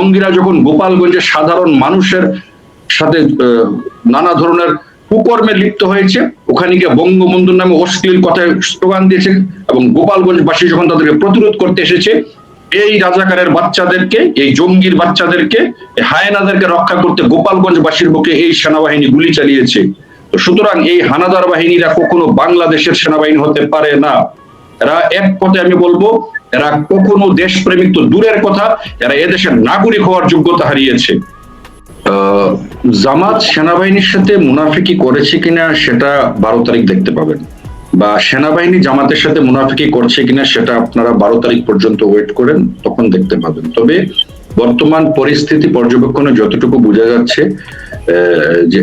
জঙ্গিরা যখন গোপালগঞ্জের সাধারণ মানুষের সাথে নানা ধরনের কুকর্মে লিপ্ত হয়েছে, ওখানে গিয়ে বঙ্গবন্ধুর নামে অশ্লীল কথায় স্লোগান দিয়েছে, এবং গোপালগঞ্জবাসী যখন তাদেরকে প্রতিরোধ করতে এসেছে, এই রাজাকারের বাচ্চাদেরকে, এই জঙ্গির বাচ্চাদেরকে, হায়নাদেরকে রক্ষা করতে গোপালগঞ্জবাসীর বুকে এই সেনাবাহিনী গুলি চালিয়েছে। সুতরাং এই হানাদার বাহিনীরা কখনো বাংলাদেশের সেনাবাহিনী হতে পারে না। এরা এক কথায় আমি বলবো, এরা কখনো দেশপ্রেমিক তো দূরের কথা, এরা এদেশের নাগরিক হওয়ার যোগ্যতা হারিয়েছে। জামাত সেনাবাহিনীর সাথে মুনাফিকি করেছে কিনা সেটা 12 তারিখ দেখতে পাবেন, বা সেনাবাহিনী জামাতের সাথে মুনাফিকি করছে কিনা সেটা আপনারা 12 তারিখ পর্যন্ত ওয়েট করেন, তখন দেখতে পাবেন। তবে বর্তমান পরিস্থিতি পর্যবেক্ষণে যতটুকু বোঝা যাচ্ছে যে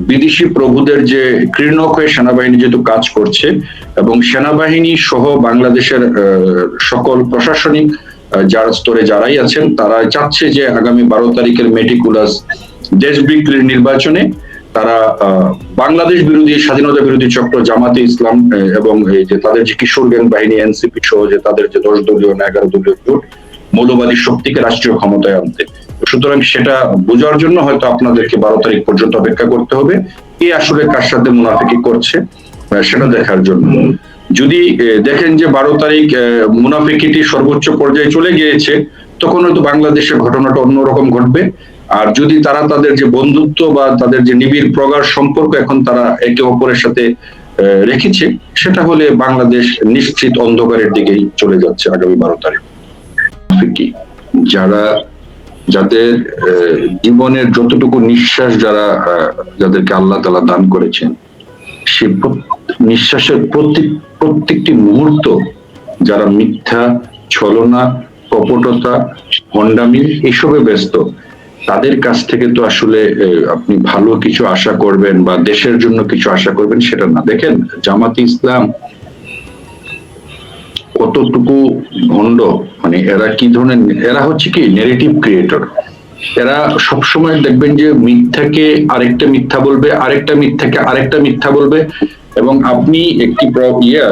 বিদেশি প্রভুদের যে ক্রীড়নক হয়ে সেনাবাহিনী যেহেতু কাজ করছে, এবং সেনাবাহিনী সহ বাংলাদেশের সকল প্রশাসনিক যারা স্তরে যারাই আছেন, তারা চাচ্ছে যে আগামী 12 তারিখের মেটিকুলাস দেশ বিক্রির নির্বাচনে তারা বাংলাদেশ বিরোধী, স্বাধীনতা বিরোধী চক্র জামাতে ইসলাম এবং এই যে তাদের যে কিশোর গ্যাং বাহিনী এনসিপি সহ যে তাদের যে 10 দলীয় না 11 দলীয় জোট মৌলবাদী শক্তিকে রাষ্ট্রীয় ক্ষমতায় আনতে। সুতরাং সেটা বোঝার জন্য হয়তো আপনাদেরকে 12 তারিখ পর্যন্ত অপেক্ষা করতে হবে, কে আসলে কার সাথে মুনাফিকি করছে সেটা দেখার জন্য। যদি দেখেন যে 12 তারিখ মুনাফিকিটি সর্বোচ্চ পর্যায়ে চলে গিয়েছে, তখন হয়তো বাংলাদেশের ঘটনাটা অন্যরকম ঘটবে। আর যদি তারা তাদের যে বন্ধুত্ব বা তাদের যে নিবিড় প্রগাঢ় সম্পর্ক এখন তারা একে অপরের সাথে রেখেছে, সেটা হলে বাংলাদেশ নিশ্চিত অন্ধকারের দিকেই চলে যাচ্ছে আগামী 12 তারিখ। যারা যাদের জীবনের যতটুকু নিঃশ্বাস যাদেরকে আল্লাহ তাআলা দান করেছেন, সে নিঃশ্বাসের প্রত্যেকটি মুহূর্ত যারা মিথ্যা, ছলনা, কপটতা, ভণ্ডামি এসবে ব্যস্ত, তাদের কাছ থেকে তো আসলে আপনি ভালো কিছু আশা করবেন বা দেশের জন্য কিছু আশা করবেন সেটা না। দেখেন জামাতে ইসলাম কতটুকু ভণ্ড, মানে এরা কি ধরনের, এরা হচ্ছে কি নেগেটিভ ক্রিয়েটর। এরা সবসময় দেখবেন যে মিথ্যাকে আরেকটা মিথ্যা বলবে, আরেকটা মিথ্যাকে আরেকটা মিথ্যা বলবে, এবং আপনি একটি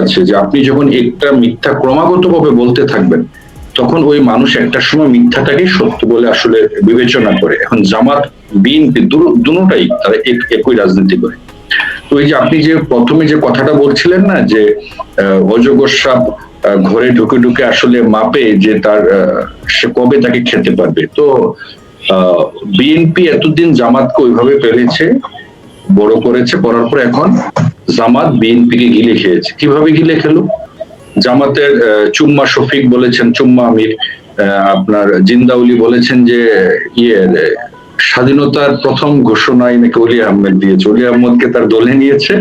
আছে যে আপনি যখন একটা মিথ্যা ক্রমাগত ভাবে বলতে থাকবেন, তখন ওই মানুষ একটা সময় মিথ্যাটাকে সত্য বলে আসলে বিবেচনা করে। এখন জামাত, বিএনপি দুটোটাই তারা একই রাজনীতি করে। তো এই যে আপনি যে প্রথমে যে কথাটা বলছিলেন না, যে অজগর সাপ ঘরে ঢুকে ঢুকে আসলে মাপে যে তার সে কবে তাকে খেতে পারবে, তো বিএনপি এতদিন জামাতকে ওইভাবে ফেলেছে, বড় করেছে, করার পর এখন জামাত বিএনপিকে গিলে খেয়েছে। কিভাবে গিলে খেলো? জামাতের চুম্মা শফিক বলেছেন, চুম্মা আমির, আপনার জিন্দাউলি বলেছেন যে স্বাধীনতার প্রথম ঘোষণায় নাকি অলি আহমেদ দিয়েছে, অলি আহমদকে তার দলে নিয়েছে,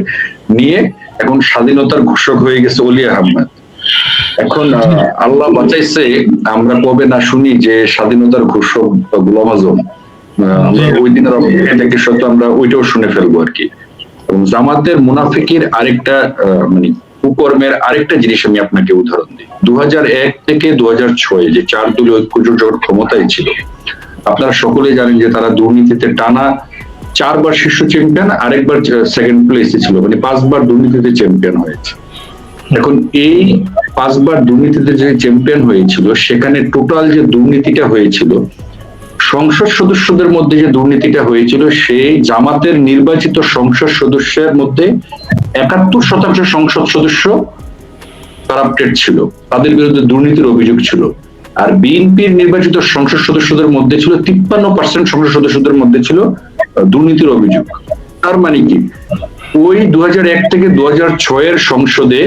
নিয়ে এখন স্বাধীনতার ঘোষক হয়ে গেছে অলি আহমেদ। এখন আল্লাহ বাঁচাইছে, আমরা কবে না শুনি যে স্বাধীনতার ঘোষক গোলাম আজম, আমরা ওই দিনের অপেক্ষাটাকে সত্য আমরা ওইটাও শুনে ফেলবো আর কি। এবং জামাতের মুনাফিকির আরেকটা মানে কুকর্মের আরেকটা জিনিস আমি আপনাকে উদাহরণ দিই। 2001 থেকে 2006 যে 4 দলীয় ঐক্যজোট যখন ক্ষমতায় ছিল, আপনারা সকলেই জানেন যে তারা দুর্নীতিতে টানা 4 বার শীর্ষ চ্যাম্পিয়ন, আরেকবার সেকেন্ড প্লেসে ছিল, মানে 5 বার দুর্নীতিতে চ্যাম্পিয়ন হয়েছে। এখন এই 5 বার দুর্নীতিতে যে চ্যাম্পিয়ন হয়েছিল, সেখানে টোটাল যে দুর্নীতিটা হয়েছিল, সংসদ সদস্যদের মধ্যে যে দুর্নীতিটা হয়েছিল, সেই জামাতের নির্বাচিত সংসদ সদস্যের মধ্যে 71% সংসদ সদস্য কারাপ্টেড ছিল, তাদের বিরুদ্ধে দুর্নীতির অভিযোগ ছিল। আর বিএনপির নির্বাচিত সংসদ সদস্যদের মধ্যে ছিল 53% সংসদ সদস্যদের মধ্যে ছিল দুর্নীতির অভিযোগ। তার মানে কি, ওই 2001 থেকে 2006 এর সংসদে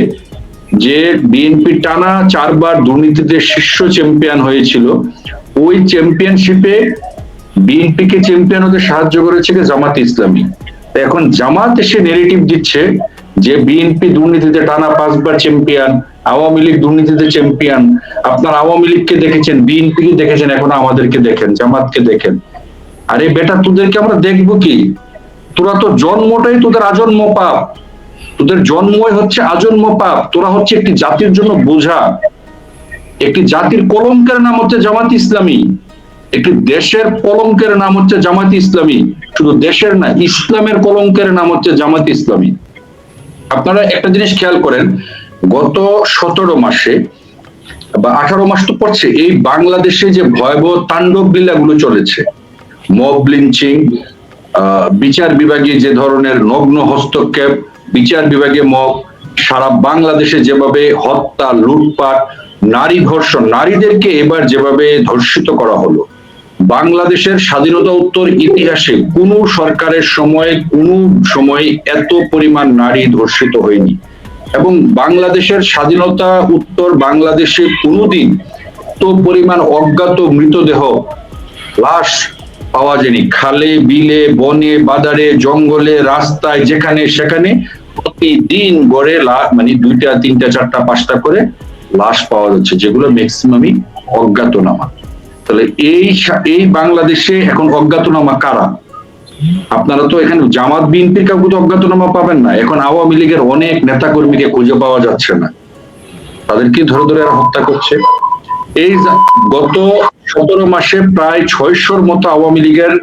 যে বিএনপি টানা 4 বার দুর্নীতিতে শীর্ষ চ্যাম্পিয়ন হয়েছিল, ওই চ্যাম্পিয়নশিপে বিএনপিকে চ্যাম্পিয়ন হতে সাহায্য করেছে জামাত ইসলামী। এখন জামাত এসে নেগেটিভ দিচ্ছে যে বিএনপি দুর্নীতিতে টানা 5 বার চ্যাম্পিয়ন, আওয়ামী লীগ দুর্নীতিতে চ্যাম্পিয়ন। আপনার আওয়ামী লীগকে দেখেছেন, বিএনপি কে দেখেছেন, এখন আমাদেরকে দেখেন, জামাতকে দেখেন। আরে বেটা, তোদেরকে আমরা দেখবো কি? তোরা তো জন্মটাই তোদের আজন্ম পাপ, তোদের জন্মই হচ্ছে আজন্ম পাপ। তোরা হচ্ছে একটি জাতির জন্য বোঝা, একটি জাতির কলঙ্কের নাম হচ্ছে জামাত ইসলামী, একটি দেশের কলঙ্কের নাম হচ্ছে জামাত ইসলামী। শুধু দেশের না, ইসলামের কলঙ্কের নাম হচ্ছে জামাত ইসলামী। আপনারা একটা জিনিস খেয়াল করেন, গত 17 মাসে বা 18 মাস তো পড়ছে, এই বাংলাদেশে যে ভয়াবহ তাণ্ডব লীলাগুলো চলেছে, মব লিঞ্চিং, বিচার বিভাগে যে ধরনের নগ্ন হস্তক্ষেপ, বিচার বিভাগে মব, সারা বাংলাদেশে যেভাবে হত্যা, লুটপাট, নারী ধর্ষণ, নারীদেরকে এবার যেভাবে ধর্ষিত করা হলো, বাংলাদেশের স্বাধীনতা উত্তর ইতিহাসে কোন সরকারের সময় কোন সময় এত পরিমাণ নারী ধর্ষিত হয়নি। এবং বাংলাদেশের স্বাধীনতা উত্তর বাংলাদেশে কোনোদিন তো পরিমাণ অজ্ঞাত মৃতদেহ, লাশ পাওয়া যায়নি। খালে, বিলে, বনে, বাজারে, জঙ্গলে, রাস্তায়, যেখানে সেখানে প্রতিদিন গড়ে মানে 2টা, 3টা, 4টা, 5টা করে লাশ পাওয়া যাচ্ছে, যেগুলো ম্যাক্সিমামই অজ্ঞাতনামা। তাহলে এই বাংলাদেশে এখন অজ্ঞাতনামা কারা? আপনারা তো এখানে জামাত বিএনপির কাউকে তো অজ্ঞাতনামা পাবেন না। এখন আওয়ামী লীগের অনেক নেতা কর্মীকে খুঁজে পাওয়া যাচ্ছে না, তাদেরকে ধরে ধরে হত্যা করছে। এই গত 17 মাসে প্রায় 600-র মতো আওয়ামী লীগের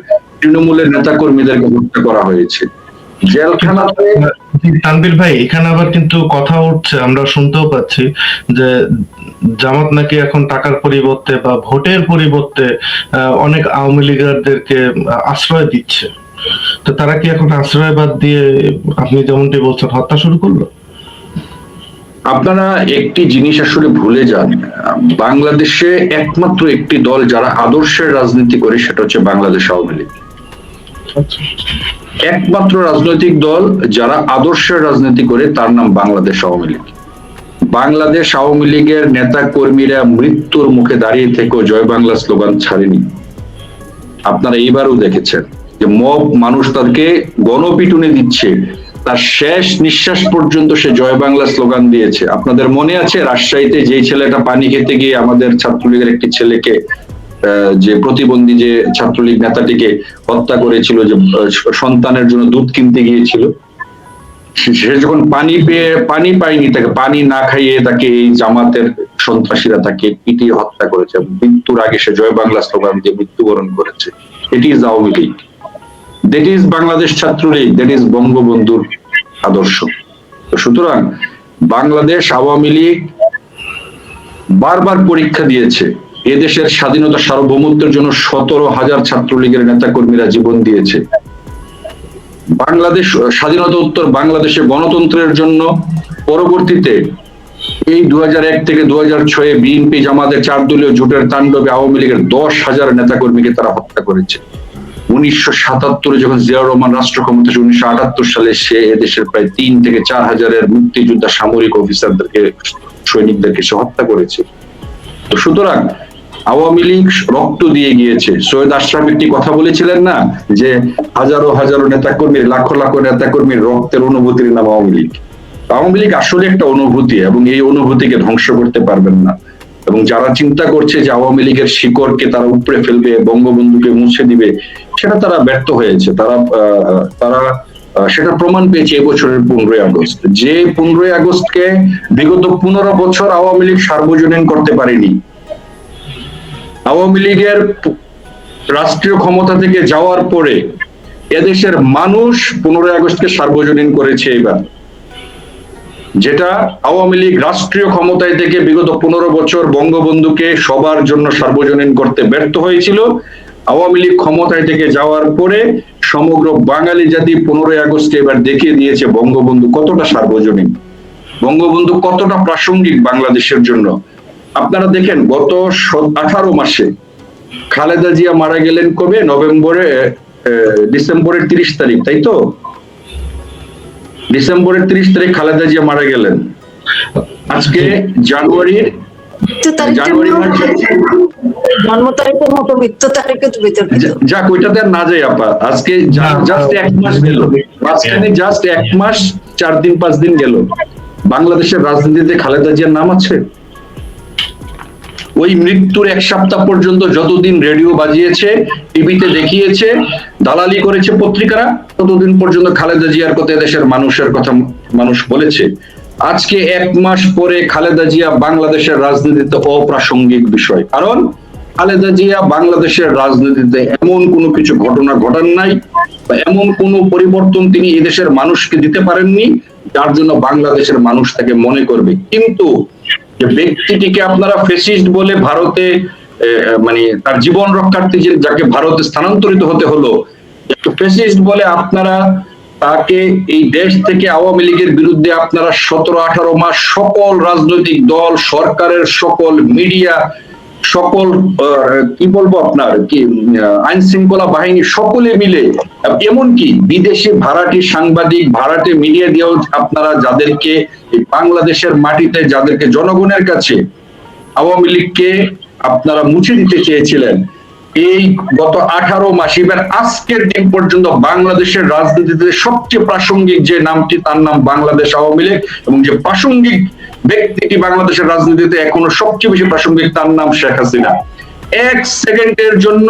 তৃণমূলের নেতা কর্মীদেরকে হত্যা করা হয়েছে জেলখানাতে। তানভীর ভাই, এখানে আবার কিন্তু কথা উঠছে, আমরা শুনতেও পাচ্ছি যে জামাত নাকি এখন টাকার পরিবর্তে বা ভোটের পরিবর্তে অনেক আওয়ামী লীগারদেরকে আশ্রয় দিচ্ছে। তো তারা কি এখন আশ্রয় বাদ দিয়ে আপনি যেমনটি বলছেন হত্যা শুরু করলো? আপনারা একটি জিনিস আসলে ভুলে যান, বাংলাদেশে একমাত্র একটি দল যারা আদর্শের রাজনীতি করে সেটা হচ্ছে বাংলাদেশ আওয়ামী লীগ। একমাত্র রাজনৈতিক দল যারা আদর্শের রাজনীতি করে তার নাম বাংলাদেশ আওয়ামী লীগ। বাংলাদেশ আওয়ামী লীগের নেতা কর্মীরা মৃত্যুর মুখে দাঁড়িয়ে থেকেও জয় বাংলা স্লোগান ছাড়েনি। আপনারা এইবারও দেখেছেন যে মব মানুষ তাদেরকে গণপিটুনি দিচ্ছে, তার শেষ নিঃশ্বাস পর্যন্ত সে জয় বাংলা স্লোগান দিয়েছে। আপনাদের মনে আছে রাজশাহীতে যে ছেলেটা পানি খেতে গিয়ে আমাদের ছাত্রলীগের একটি ছেলেকে, যে প্রতিবন্ধী যে ছাত্রলীগ নেতাটিকে হত্যা করেছিল, যে সন্তানের জন্য দুধ কিনতে গিয়েছিল, সে যখন পানি পায়নি, তাকে পানি না খাইয়ে তাকে এই জামাতের সন্ত্রাসীরা তাকে পিটিয়ে হত্যা করেছে। মৃত্যুর আগে সে জয় বাংলা স্লোগান দিয়ে মৃত্যুবরণ করেছে। It is Awami League, that is Bangladesh Chhatra League, that is বঙ্গবন্ধুর আদর্শ। সুতরাং বাংলাদেশ আওয়ামী লীগ বারবার পরীক্ষা দিয়েছে, এদেশের স্বাধীনতা সার্বভৌমত্বের জন্য 17,000 ছাত্রলীগের নেতা কর্মীরা জীবন দিয়েছে। বাংলাদেশ স্বাধীনতা উত্তর বাংলাদেশে গণতন্ত্রের জন্য পরবর্তীতে এই 2001 থেকে 2006 বিএনপি জামাতের 4 দলীয় জোটের তাণ্ডবে আওয়ামী লীগের 10,000 নেতা কর্মীকে তারা হত্যা করেছে। 1977 যখন জিয়াউর রহমান রাষ্ট্র ক্ষমতা, 1978 সালে সে এদেশের প্রায় 3 থেকে 4 হাজারের মুক্তিযোদ্ধা সামরিক অফিসারদেরকে, সৈনিকদেরকে সে হত্যা করেছে। সুতরাং আওয়ামী লীগ রক্ত দিয়ে গিয়েছে। সৈয়দ আশরাফ একটি কথা বলেছিলেন না, যে হাজারো হাজারো নেতাকর্মীর, লাখো লাখো নেতাকর্মীর রক্তের অনুভূতির নাম আওয়ামী লীগ। আওয়ামী লীগ আসলে একটা অনুভূতি, এবং এই অনুভূতিকে ধ্বংস করতে পারবেন না। এবং যারা চিন্তা করছে যে আওয়ামী লীগের শিকড়কে তারা উপড়ে ফেলবে, বঙ্গবন্ধুকে মুছে দিবে, সেটা তারা ব্যর্থ হয়েছে। তারা সেটা প্রমাণ পেয়েছে এবছরের 15ই আগস্ট। যে 15ই আগস্টকে বিগত 15 বছর আওয়ামী লীগ সার্বজনীন করতে পারেনি। আওয়ামী লীগের রাষ্ট্রীয় ক্ষমতা থেকে যাওয়ার পরে এদেশের মানুষ 15ই আগস্টকে সার্বজনীন করেছে এবার। যেটা আওয়ামী লীগ রাষ্ট্রীয় ক্ষমতায় থেকে বিগত 15 বছর বঙ্গবন্ধুকে সবার জন্য সার্বজনীন করতে ব্যর্থ হয়েছিল, আওয়ামী লীগ ক্ষমতায় থেকে যাওয়ার পরে সমগ্র বাঙালি জাতি 15ই আগস্টে এবার দেখিয়ে দিয়েছে বঙ্গবন্ধু কতটা সার্বজনীন, বঙ্গবন্ধু কতটা প্রাসঙ্গিক বাংলাদেশের জন্য। আপনারা দেখেন গত 18 মাসে খালেদা জিয়া মারা গেলেন কবে? ডিসেম্বরের 30 তারিখ, তাই তো? ডিসেম্বরের 30 তারিখ খালেদা জিয়া মারা গেলেন। আজকে জানুয়ারির জন্ম তারিখের মতো মৃত্যু তারিখে যাক, ওইটাতে আর না যাই আপা। আজকে জাস্ট 1 মাস গেল, মাঝখানে জাস্ট 1 মাস 4 দিন 5 দিন গেল। বাংলাদেশের রাজনীতিতে খালেদা জিয়ার নাম আছে? ওই মৃত্যুর 1 সপ্তাহ পর্যন্ত যতদিন রেডিও বাজিয়েছে, টিভিতে দেখিয়েছে, দালালি করেছে পত্রিকারা, ততদিন পর্যন্ত খালেদা জিয়ার কথা, দেশের মানুষের কথা মানুষ বলেছে। আজকে 1 মাস পরে খালেদা জিয়া বাংলাদেশের রাজনীতিতে অপ্রাসঙ্গিক বিষয়। কারণ খালেদা জিয়া বাংলাদেশের রাজনীতিতে এমন কোনো কিছু ঘটনা ঘটান নাই, বা এমন কোনো পরিবর্তন তিনি এদেশের মানুষকে দিতে পারেননি যার জন্য বাংলাদেশের মানুষ তাকে মনে করবে। কিন্তু যে ব্যক্তিটিকে আপনারা ফেসিস্ট বলে ভারতে মানে তার জীবন রক্ষার্থে যাকে ভারতে স্থানান্তরিত হতে হলো, ফেসিস্ট বলে আপনারা তাকে এই দেশ থেকে আওয়ামী লীগের বিরুদ্ধে আপনারা 17-18 মাস সকল রাজনৈতিক দল, সরকারের সকল মিডিয়া, সকল কি বলবো আপনার কি আইন শৃঙ্খলা বাহিনী সকলে মিলে, এমনকি বিদেশি ভাড়াটি সাংবাদিক, ভাড়াটে মিডিয়া দিয়েও আপনারা যাদেরকে বাংলাদেশের মাটিতে, যাদেরকে জনগণের কাছে আওয়ামী লীগকে আপনারা মুছে দিতে চেয়েছিলেন, এই গত 18 মাস এবার আজকের দিন পর্যন্ত বাংলাদেশের রাজনীতিতে সবচেয়ে প্রাসঙ্গিক যে নামটি, তার নাম বাংলাদেশ আওয়ামী লীগ, এবং যে প্রাসঙ্গিক ব্যক্তিটি বাংলাদেশের রাজনীতিতে এখনো সবচেয়ে বেশি প্রাসঙ্গিক, তার নাম শেখ হাসিনা। 1 সেকেন্ডের জন্য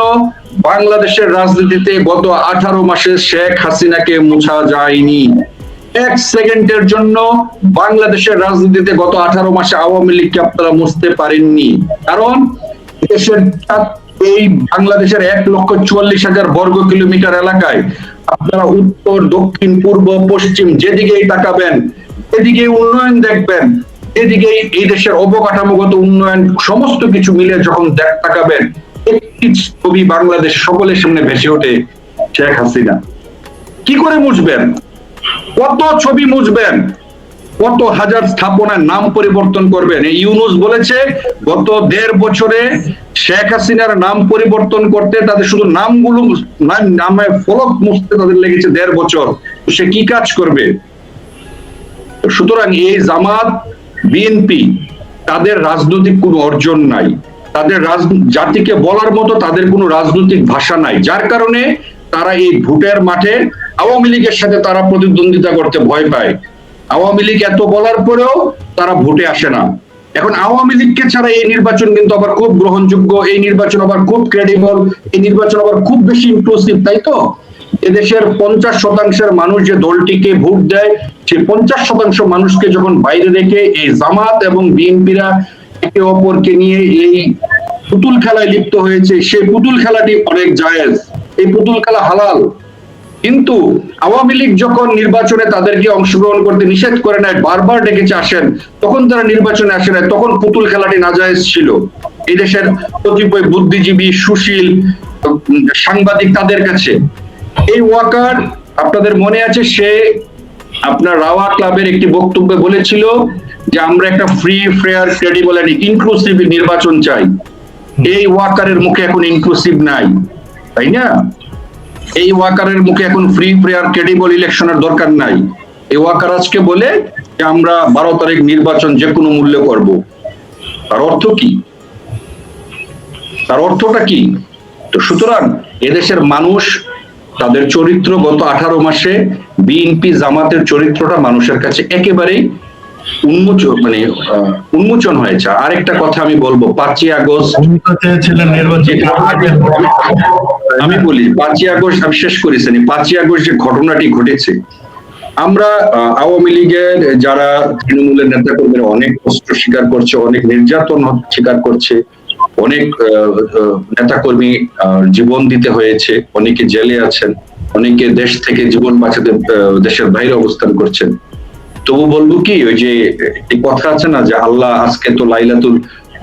বাংলাদেশের রাজনীতিতে গত 18 মাসে শেখ হাসিনাকে মুছা যায়নি। 1 সেকেন্ডের জন্য বাংলাদেশের রাজনীতিতে গত 18 মাসে আওয়ামী লীগকে আপনারা মুছতে পারেননি। কারণ দেশের এই বাংলাদেশের 1,44,000 বর্গ কিলোমিটার এলাকায় আপনারা উত্তর, দক্ষিণ, পূর্ব, পশ্চিম যেদিকেই তাকাবেন এদিকে উন্নয়ন দেখবেন, এদিকে এই দেশের অবকাঠামোগত উন্নয়ন সমস্ত কিছু মিলে যখন তাকাবেন, একটি ছবি বাংলাদেশ সকলের সামনে ভেসে ওঠে, শেখ হাসিনা। কি করে মুছবেন? কত ছবি মুছবেন? কত হাজার স্থাপনার নাম পরিবর্তন করবেন? এই ইউনূস বলেছে গত 1.5 বছরে শেখ হাসিনার নাম পরিবর্তন করতে তাদের শুধু নামগুলো নামে ফলক মুছতে তাদের লেগেছে 1.5 বছর। সে কি কাজ করবে? সুতরাং এই জামাত, বিএনপি, তাদের রাজনৈতিক কোনো অর্জন নাই, তাদের জাতিকে বলার মতো তাদের কোনো রাজনৈতিক ভাষা নাই, যার কারণে তারা এই ভোটের মাঠে আওয়ামী লীগের সাথে তারা প্রতিদ্বন্দ্বিতা করতে ভয় পায়। আওয়ামী লীগ এত বলার পরেও তারা ভোটে আসে না। এখন আওয়ামী লীগকে ছাড়া এই নির্বাচন কিন্তু আবার খুব গ্রহণযোগ্য, এই নির্বাচন আবার খুব ক্রেডিবল, এই নির্বাচন আবার খুব বেশি ইনক্লুসিভ, তাই তো? এদেশের 50% মানুষ যে দলটিকে ভোট দেয়, সেই 50% মানুষকে যখন বাইরে রেখে এই জামাত এবং বিএনপিরা একে অপরকে নিয়ে এই পুতুল খেলায় লিপ্ত হয়েছে, সেই পুতুল খেলাটি অনেক জায়েজ, এই পুতুল খেলা হালাল। কিন্তু আওয়ামী লীগ যখন নির্বাচনে তাদেরকে অংশগ্রহণ করতে নিষেধ করে নেয়, বারবার ডেকেছে আসেন, তখন তারা নির্বাচনে আসে না, তখন পুতুল খেলাটি নাজায়েজ ছিল। এই দেশের কতিপয় বুদ্ধিজীবী, সুশীল সাংবাদিক তাদের কাছে এই ওয়াকার, আপনাদের মনে আছে, সে আপনার রাওয়া ক্লাবের একটি বক্তব্যে বলেছিল যে আমরা একটা free, fair, credible and inclusive নির্বাচন চাই। এই ওয়াকারের মুখে এখন ইনক্লুসিভ নাই, তাই না? এই ওয়াকারের মুখে এখন ফ্রি, ফেয়ার, ক্রেডিবল ইলেকশনের দরকার নাই। এই ওয়াকার আজকে বলে যে আমরা 12 তারিখ নির্বাচন যে কোনো মূল্যে করব। তার অর্থ কি? তার অর্থটা কি? তো সুতরাং এদেশের মানুষ তাদের চরিত্র গত 18 মাসে বিএনপি জামাতের চরিত্রটা মানুষের কাছে একেবারেই উন্মোচন হয়েছে। আরেকটা কথা আমি বলবো, 5ই আগস্ট আমি বলি, 5ই আগস্ট আমি শেষ করেছি, 5ই আগস্ট যে ঘটনাটি ঘটেছে, আমরা আওয়ামী লীগের যারা তৃণমূলের নেতাকর্মীরা অনেক কষ্ট স্বীকার করছে, অনেক নির্যাতন স্বীকার করছে, অনেক নেতাকর্মী জীবন দিতে হয়েছে, অনেকে জেলে আছেন, অনেকে দেশ থেকে জীবন বাঁচাতে দেশের বাইরে অবস্থান করছেন। তবু বলবো কি, ওই যে একটি কথা আছে না যে আল্লাহ আজকে তো লাইলাতুল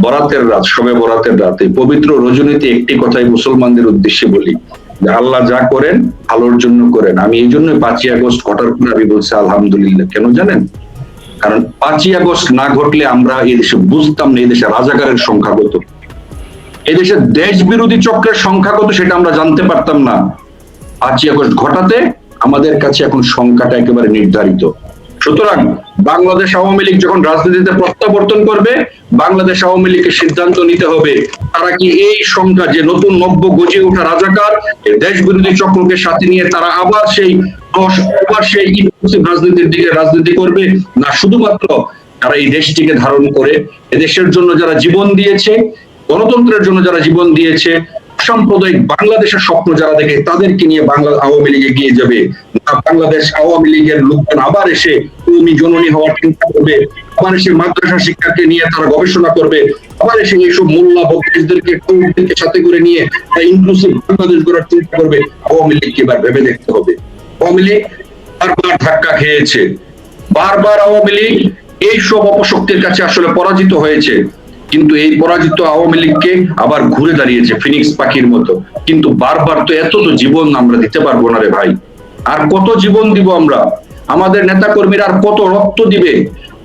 বরাতের রাত, শবে বরাতের রাত, এই পবিত্র রজনীতে একটি কথাই মুসলমানদের উদ্দেশ্যে বলি যে আল্লাহ যা করেন ভালোর জন্য করেন। আমি এই জন্য 5ই আগস্ট ঘটার পর আমি বলছি আলহামদুলিল্লাহ। কেন জানেন? কারণ 5ই আগস্ট না ঘটলে আমরা এই দেশে বুঝতাম না এই দেশে রাজাকারের সংখ্যা কত, এই দেশে দেশ বিরোধী চক্রের সংখ্যা কত সেটা আমরা জানতে পারতাম না। 5ই আগস্ট ঘটাতে আমাদের কাছে এখন সংখ্যাটা একেবারে নির্ধারিত। সুতরাং বাংলাদেশ আওয়ামী লীগ যখন রাজনীতিতে প্রত্যাবর্তন করবে, বাংলাদেশ আওয়ামী লীগের সিদ্ধান্ত নিতে হবে তারা কি এই সংখ্যা যে নতুন নব্য গজে ওঠা রাজাকার দেশ বিরোধী চক্রকে সাথে নিয়ে তারা আবার সেই রাজনীতির দিকে রাজনীতি করবে, না শুধুমাত্র তারা এই দেশটিকে ধারণ করে এদেশের জন্য যারা জীবন দিয়েছে, গণতন্ত্রের জন্য যারা জীবন দিয়েছে, সাম্প্রদায়িক বাংলাদেশের স্বপ্ন যারা দেখে তাদেরকে নিয়ে বাংলা আওয়ামী লীগে এগিয়ে যাবে, না বাংলাদেশ আওয়ামী লীগের লোকজন আবার এসে কর্মী জননী হওয়ার চিন্তা করবে, আবার এসে মাদ্রাসা শিক্ষাকে নিয়ে তারা গবেষণা করবে, আবার এসে এইসব মোল্লা বক্তাদেরকে সাথে করে নিয়ে ইনক্লুসিভ বাংলাদেশ গড়ার চিন্তা করবে। আওয়ামী লীগকে এবার ভেবে দেখতে হবে। আওয়ামী লীগ বারবার ধাক্কা খেয়েছে, বারবার আওয়ামী লীগ এই সব অপশক্তির কাছে আসলে পরাজিত হয়েছে, কিন্তু এই পরাজিত আওয়ামী লীগকে আবার ঘুরে দাঁড়িয়েছে ফিনিক্স পাখির মতো। কিন্তু বারবার তো এত তো জীবন আমরা দিতে পারবো না রে ভাই, আর কত জীবন দিব আমরা? আমাদের নেতা কর্মীরা আর কত রক্ত দিবে?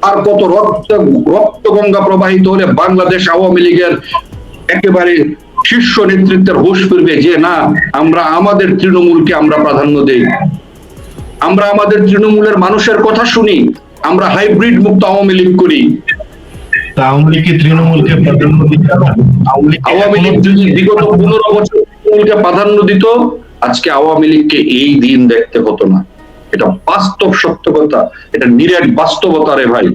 আর কত রক্ত গঙ্গা প্রবাহিত হলে বাংলাদেশ আওয়ামী লীগের একেবারে শীর্ষ নেতৃত্বের হুঁশ ফিরবে যে না, আমরা আমাদের তৃণমূলকে আমরা প্রাধান্য দেই, আমরা আমাদের তৃণমূলের মানুষের কথা শুনি, আমরা হাইব্রিড মুক্ত আওয়ামী লীগ করি। আওয়ামী লীগ কি তৃণমূলকে প্রাধান্য দিচ্ছে না? আওয়ামী লীগ যদি বিগত 15 বছর তৃণমূলকে প্রাধান্য দিত, আজকে আওয়ামী লীগকে এই দিন দেখতে হতো না। এটা বাস্তব সত্য কথা, এটা নিরেট বাস্তবতা রে ভাই।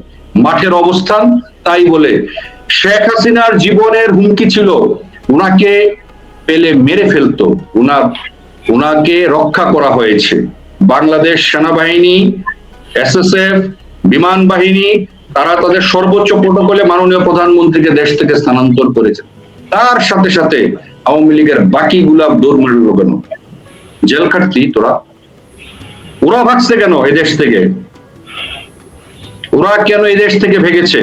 মাঠের অবস্থান তাই বলে। শেখ হাসিনার জীবনের হুমকি ছিল, উনাকে পেলে মেরে ফেলতো, উনাকে রক্ষা করা হয়েছে। বাংলাদেশ সেনাবাহিনী, এসএসএফ, বিমান বাহিনী, তারা তাদের সর্বোচ্চ প্রোটোকলে মাননীয় প্রধানমন্ত্রীকে দেশ থেকে স্থানান্তর করেছে। তার সাথে সাথে আওয়ামী লীগের বাকি গুলা দৌড় মেরে কেন? জেল খাটতি তোরা? ওরা ভাগছে কেন এই দেশ থেকে? ওরা কেন এই দেশ থেকে ভেগেছে?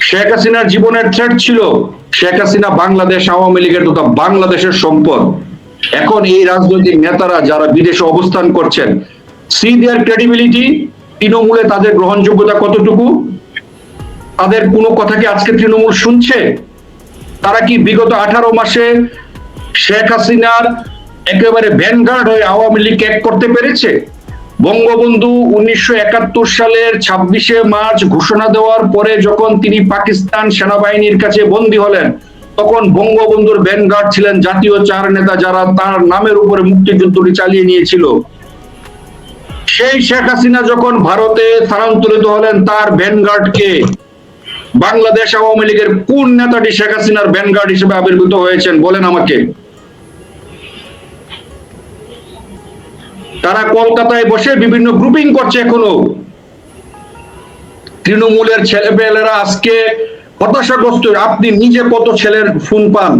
শেখ হাসিনার জীবনের থ্রেট ছিল। শেখ হাসিনা বাংলাদেশ আওয়ামী লীগের তথা বাংলাদেশের সম্পদ। এখন এই রাজনৈতিক নেতারা যারা বিদেশে অবস্থান করছেন, সি দেয়ার ক্রেডিবিলিটি, তৃণমূলে তাদের গ্রহণযোগ্যতা কতটুকু? তাদের কোনো কথা কি আজকে তৃণমূল শুনছে? তারা কি বিগত 18 মাসে শেখ হাসিনার একেবারে ভ্যানগার্ড হয়ে আওয়ামী লীগ এক করতে পেরেছে? বঙ্গবন্ধু 1971 সালের 26শে মার্চ ঘোষণা দেওয়ার পরে যখন তিনি পাকিস্তান সেনাবাহিনীর কাছে বন্দী হলেন, তখন বঙ্গবন্ধুর ভ্যানগার্ড ছিলেন জাতীয় 4 নেতা, যারা তার নামের উপরে মুক্তিযুদ্ধটি চালিয়ে নিয়েছিল। সেই শেখ হাসিনা যখন ভারতে স্থানান্তরিত হলেন, তার ভ্যানগার্ডকে বাংলাদেশ আওয়ামী লীগের কোন নেতাটি শেখ হাসিনার ভ্যানগার্ড হিসেবে আবির্ভূত হয়েছেন বলেন আমাকে? তারা কলকাতায় বসে বিভিন্ন গ্রুপিং করছে এখনো। তৃণমূলের ছেলেপেলেরা আজকে হতাশাগ্রস্ত। আপনি নিজে কত ছেলের ফোন পান?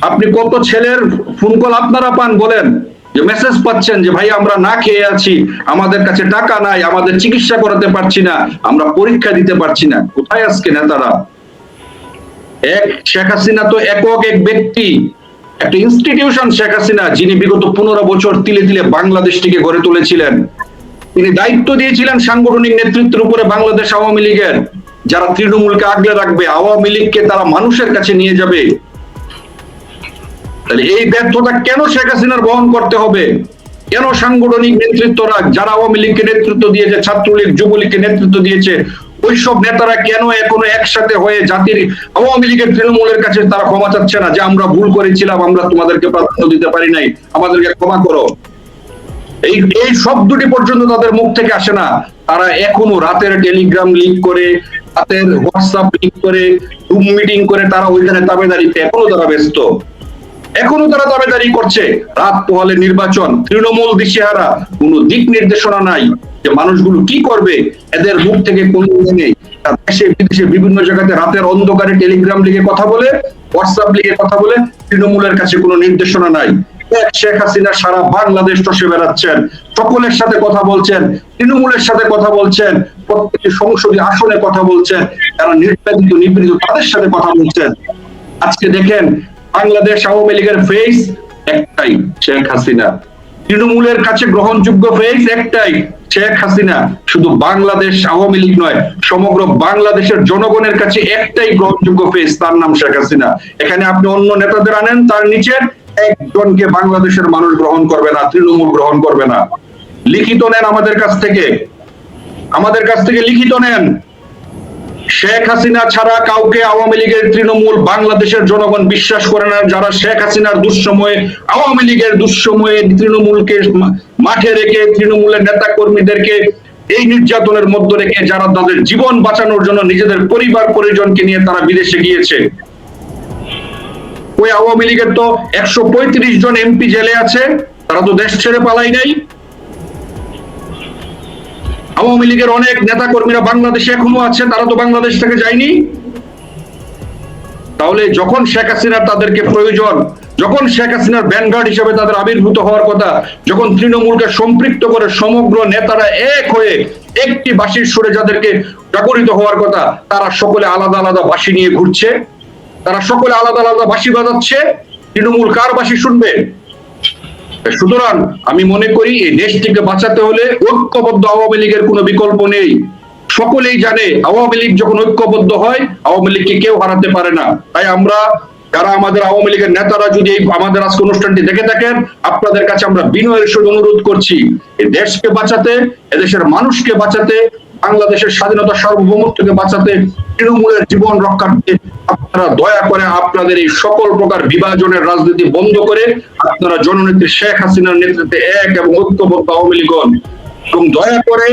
আপনি কত ছেলের ফোন কল আপনারা পান বলেন? যে মেসেজ পাচ্ছেন যে ভাই আমরা না খেয়ে আছি, আমাদের কাছে টাকা নাই, আমাদের চিকিৎসা করাতে পারছি না, আমরা পরীক্ষা দিতে পারছি না। কোথায় আজকে নেতারা? শেখ হাসিনা তো একক এক ব্যক্তি, একটা ইনস্টিটিউশন শেখ হাসিনা, যিনি বিগত 15 বছর তিলে তিলে বাংলাদেশটিকে গড়ে তুলেছিলেন। তিনি দায়িত্ব দিয়েছিলেন সাংগঠনিক নেতৃত্বের উপরে বাংলাদেশ আওয়ামী লীগের, যারা তৃণমূলকে আগলে রাখবে, আওয়ামী লীগকে তারা মানুষের কাছে নিয়ে যাবে। তাহলে এই ব্যর্থতা কেন শেখ হাসিনার বহন করতে হবে? কেন সাংগঠনিক নেতৃত্বরা, যারা আওয়ামী লীগকে নেতৃত্ব দিয়েছে, ছাত্রলীগ, যুবলীগকে নেতৃত্ব দিয়েছে, ওইসব নেতারা কেন এখনো একসাথে হয়ে জাতির আওয়ামী লীগের তৃণমূলের কাছে তারা ক্ষমা চাচ্ছে না যে আমরা ভুল করেছিলাম, আমরা তোমাদেরকে প্রাধান্য দিতে পারি নাই, আমাদেরকে ক্ষমা করো? এই শব্দটি পর্যন্ত তাদের মুখ থেকে আসে না। তারা এখনো রাতের টেলিগ্রাম লিক করে, রাতের হোয়াটসঅ্যাপ লিক করে, জুম মিটিং করে তারা ওইখানে তাবেদারিতে এখনো তারা ব্যস্ত। এখনো তারা দাবিদারি করছে। রাত পোহালে নির্বাচন, তৃণমূল দিশেহারা, কোনো দিক নির্দেশনা নাই যে মানুষগুলো কি করবে। এদের মুখ থেকে কোনো নেই। দেশে বিদেশে বিভিন্ন জায়গাতে রাতের অন্ধকারে টেলিগ্রাম লিগে কথা বলে, হোয়াটসঅ্যাপ লিগে কথা বলে, তৃণমূলের কাছে কোনো নির্দেশনা নাই। শেখ হাসিনা সারা বাংলাদেশ চষে বেড়াচ্ছেন, সকলের সাথে কথা বলছেন, তৃণমূলের সাথে কথা বলছেন, প্রত্যেকটি সংসদীয় আসনে কথা বলছেন, যারা নির্যাতিত নিপীড়িত তাদের সাথে কথা বলছেন। আজকে দেখেন বাংলাদেশ আওয়ামী লীগের ফেস একটাই, শেখ হাসিনা। তৃণমূলের কাছে গ্রহণযোগ্য ফেস একটাই, শেখ হাসিনা। শুধু বাংলাদেশ আওয়ামী লীগ নয়, সমগ্র বাংলাদেশের জনগণের কাছে একটাই গ্রহণযোগ্য ফেস, তার নাম শেখ হাসিনা। এখানে আপনি অন্য নেতাদের আনেন, তার নিচে একজনকে বাংলাদেশের মানুষ গ্রহণ করবে না, তৃণমূল গ্রহণ করবে না। লিখিত নেন আমাদের কাছ থেকে, আমাদের কাছ থেকে লিখিত নেন। শেখ হাসিনা ছাড়া কাউকে আওয়ামী লীগের তৃণমূল বাংলাদেশের জনগণ বিশ্বাস করে না। যারা শেখ হাসিনার দুঃসময়ে, আওয়ামী লীগের দুঃসময়ে তৃণমূলকে মাঠে রেখে, তৃণমূলের নেতা কর্মীদেরকে এই নির্যাতনের মধ্যে রেখে, যারা তাদের জীবন বাঁচানোর জন্য নিজেদের পরিবার পরিজনকে নিয়ে তারা বিদেশে গিয়েছে। ওই আওয়ামী লীগের তো 135 জন এমপি জেলে আছে, তারা তো দেশ ছেড়ে পালাই নাই। আওয়ামী লীগের অনেক নেতা কর্মীরা বাংলাদেশে এখনো আছে, তারা তো বাংলাদেশ থেকে যায়নি। তাহলে যখন শেখ হাসিনার তাদেরকে প্রয়োজন, যখন শেখ হাসিনার ভ্যানগার্ড হিসেবে তাদের আবির্ভূত হওয়ার কথা, যখন তৃণমূলকে সম্পৃক্ত করে সমগ্র নেতারা এক হয়ে একটি বাঁশির সুরে যাদেরকে জাগরিত হওয়ার কথা, তারা সকলে আলাদা আলাদা বাঁশি নিয়ে ঘুরছে, তারা সকলে আলাদা আলাদা বাঁশি বাজাচ্ছে। তৃণমূল কার বাঁশি শুনবে? সুতরাং আমি মনে করি এই দেশটিকে বাঁচাতে হলে ঐক্যবদ্ধ আওয়ামী লীগের কোনো বিকল্প নেই। সকলেই জানে আওয়ামী লীগ যখন ঐক্যবদ্ধ হয়, আওয়ামী লীগকে কেউ হারাতে পারে না। তাই আমরা যারা আমাদের আওয়ামী লীগের নেতারা যদি আমাদের আজকে অনুষ্ঠানটি দেখে থাকেন, আপনাদের কাছে আমরা বিনয়ের সঙ্গে অনুরোধ করছি, এই দেশকে বাঁচাতে, এদেশের মানুষকে বাঁচাতে, বাংলাদেশের স্বাধীনতা সার্বভৌমত্বকে বাঁচাতে, তৃণমূলের জীবন রক্ষার্থে আপনারা দয়া করে আপনাদের এই সকল প্রকার বিভাজনের রাজনীতি বন্ধ করে আপনারা জননেত্রী শেখ হাসিনার নেতৃত্বে এক এবং ঐক্যবদ্ধ আওয়ামী লীগ হন। এবং দয়া করে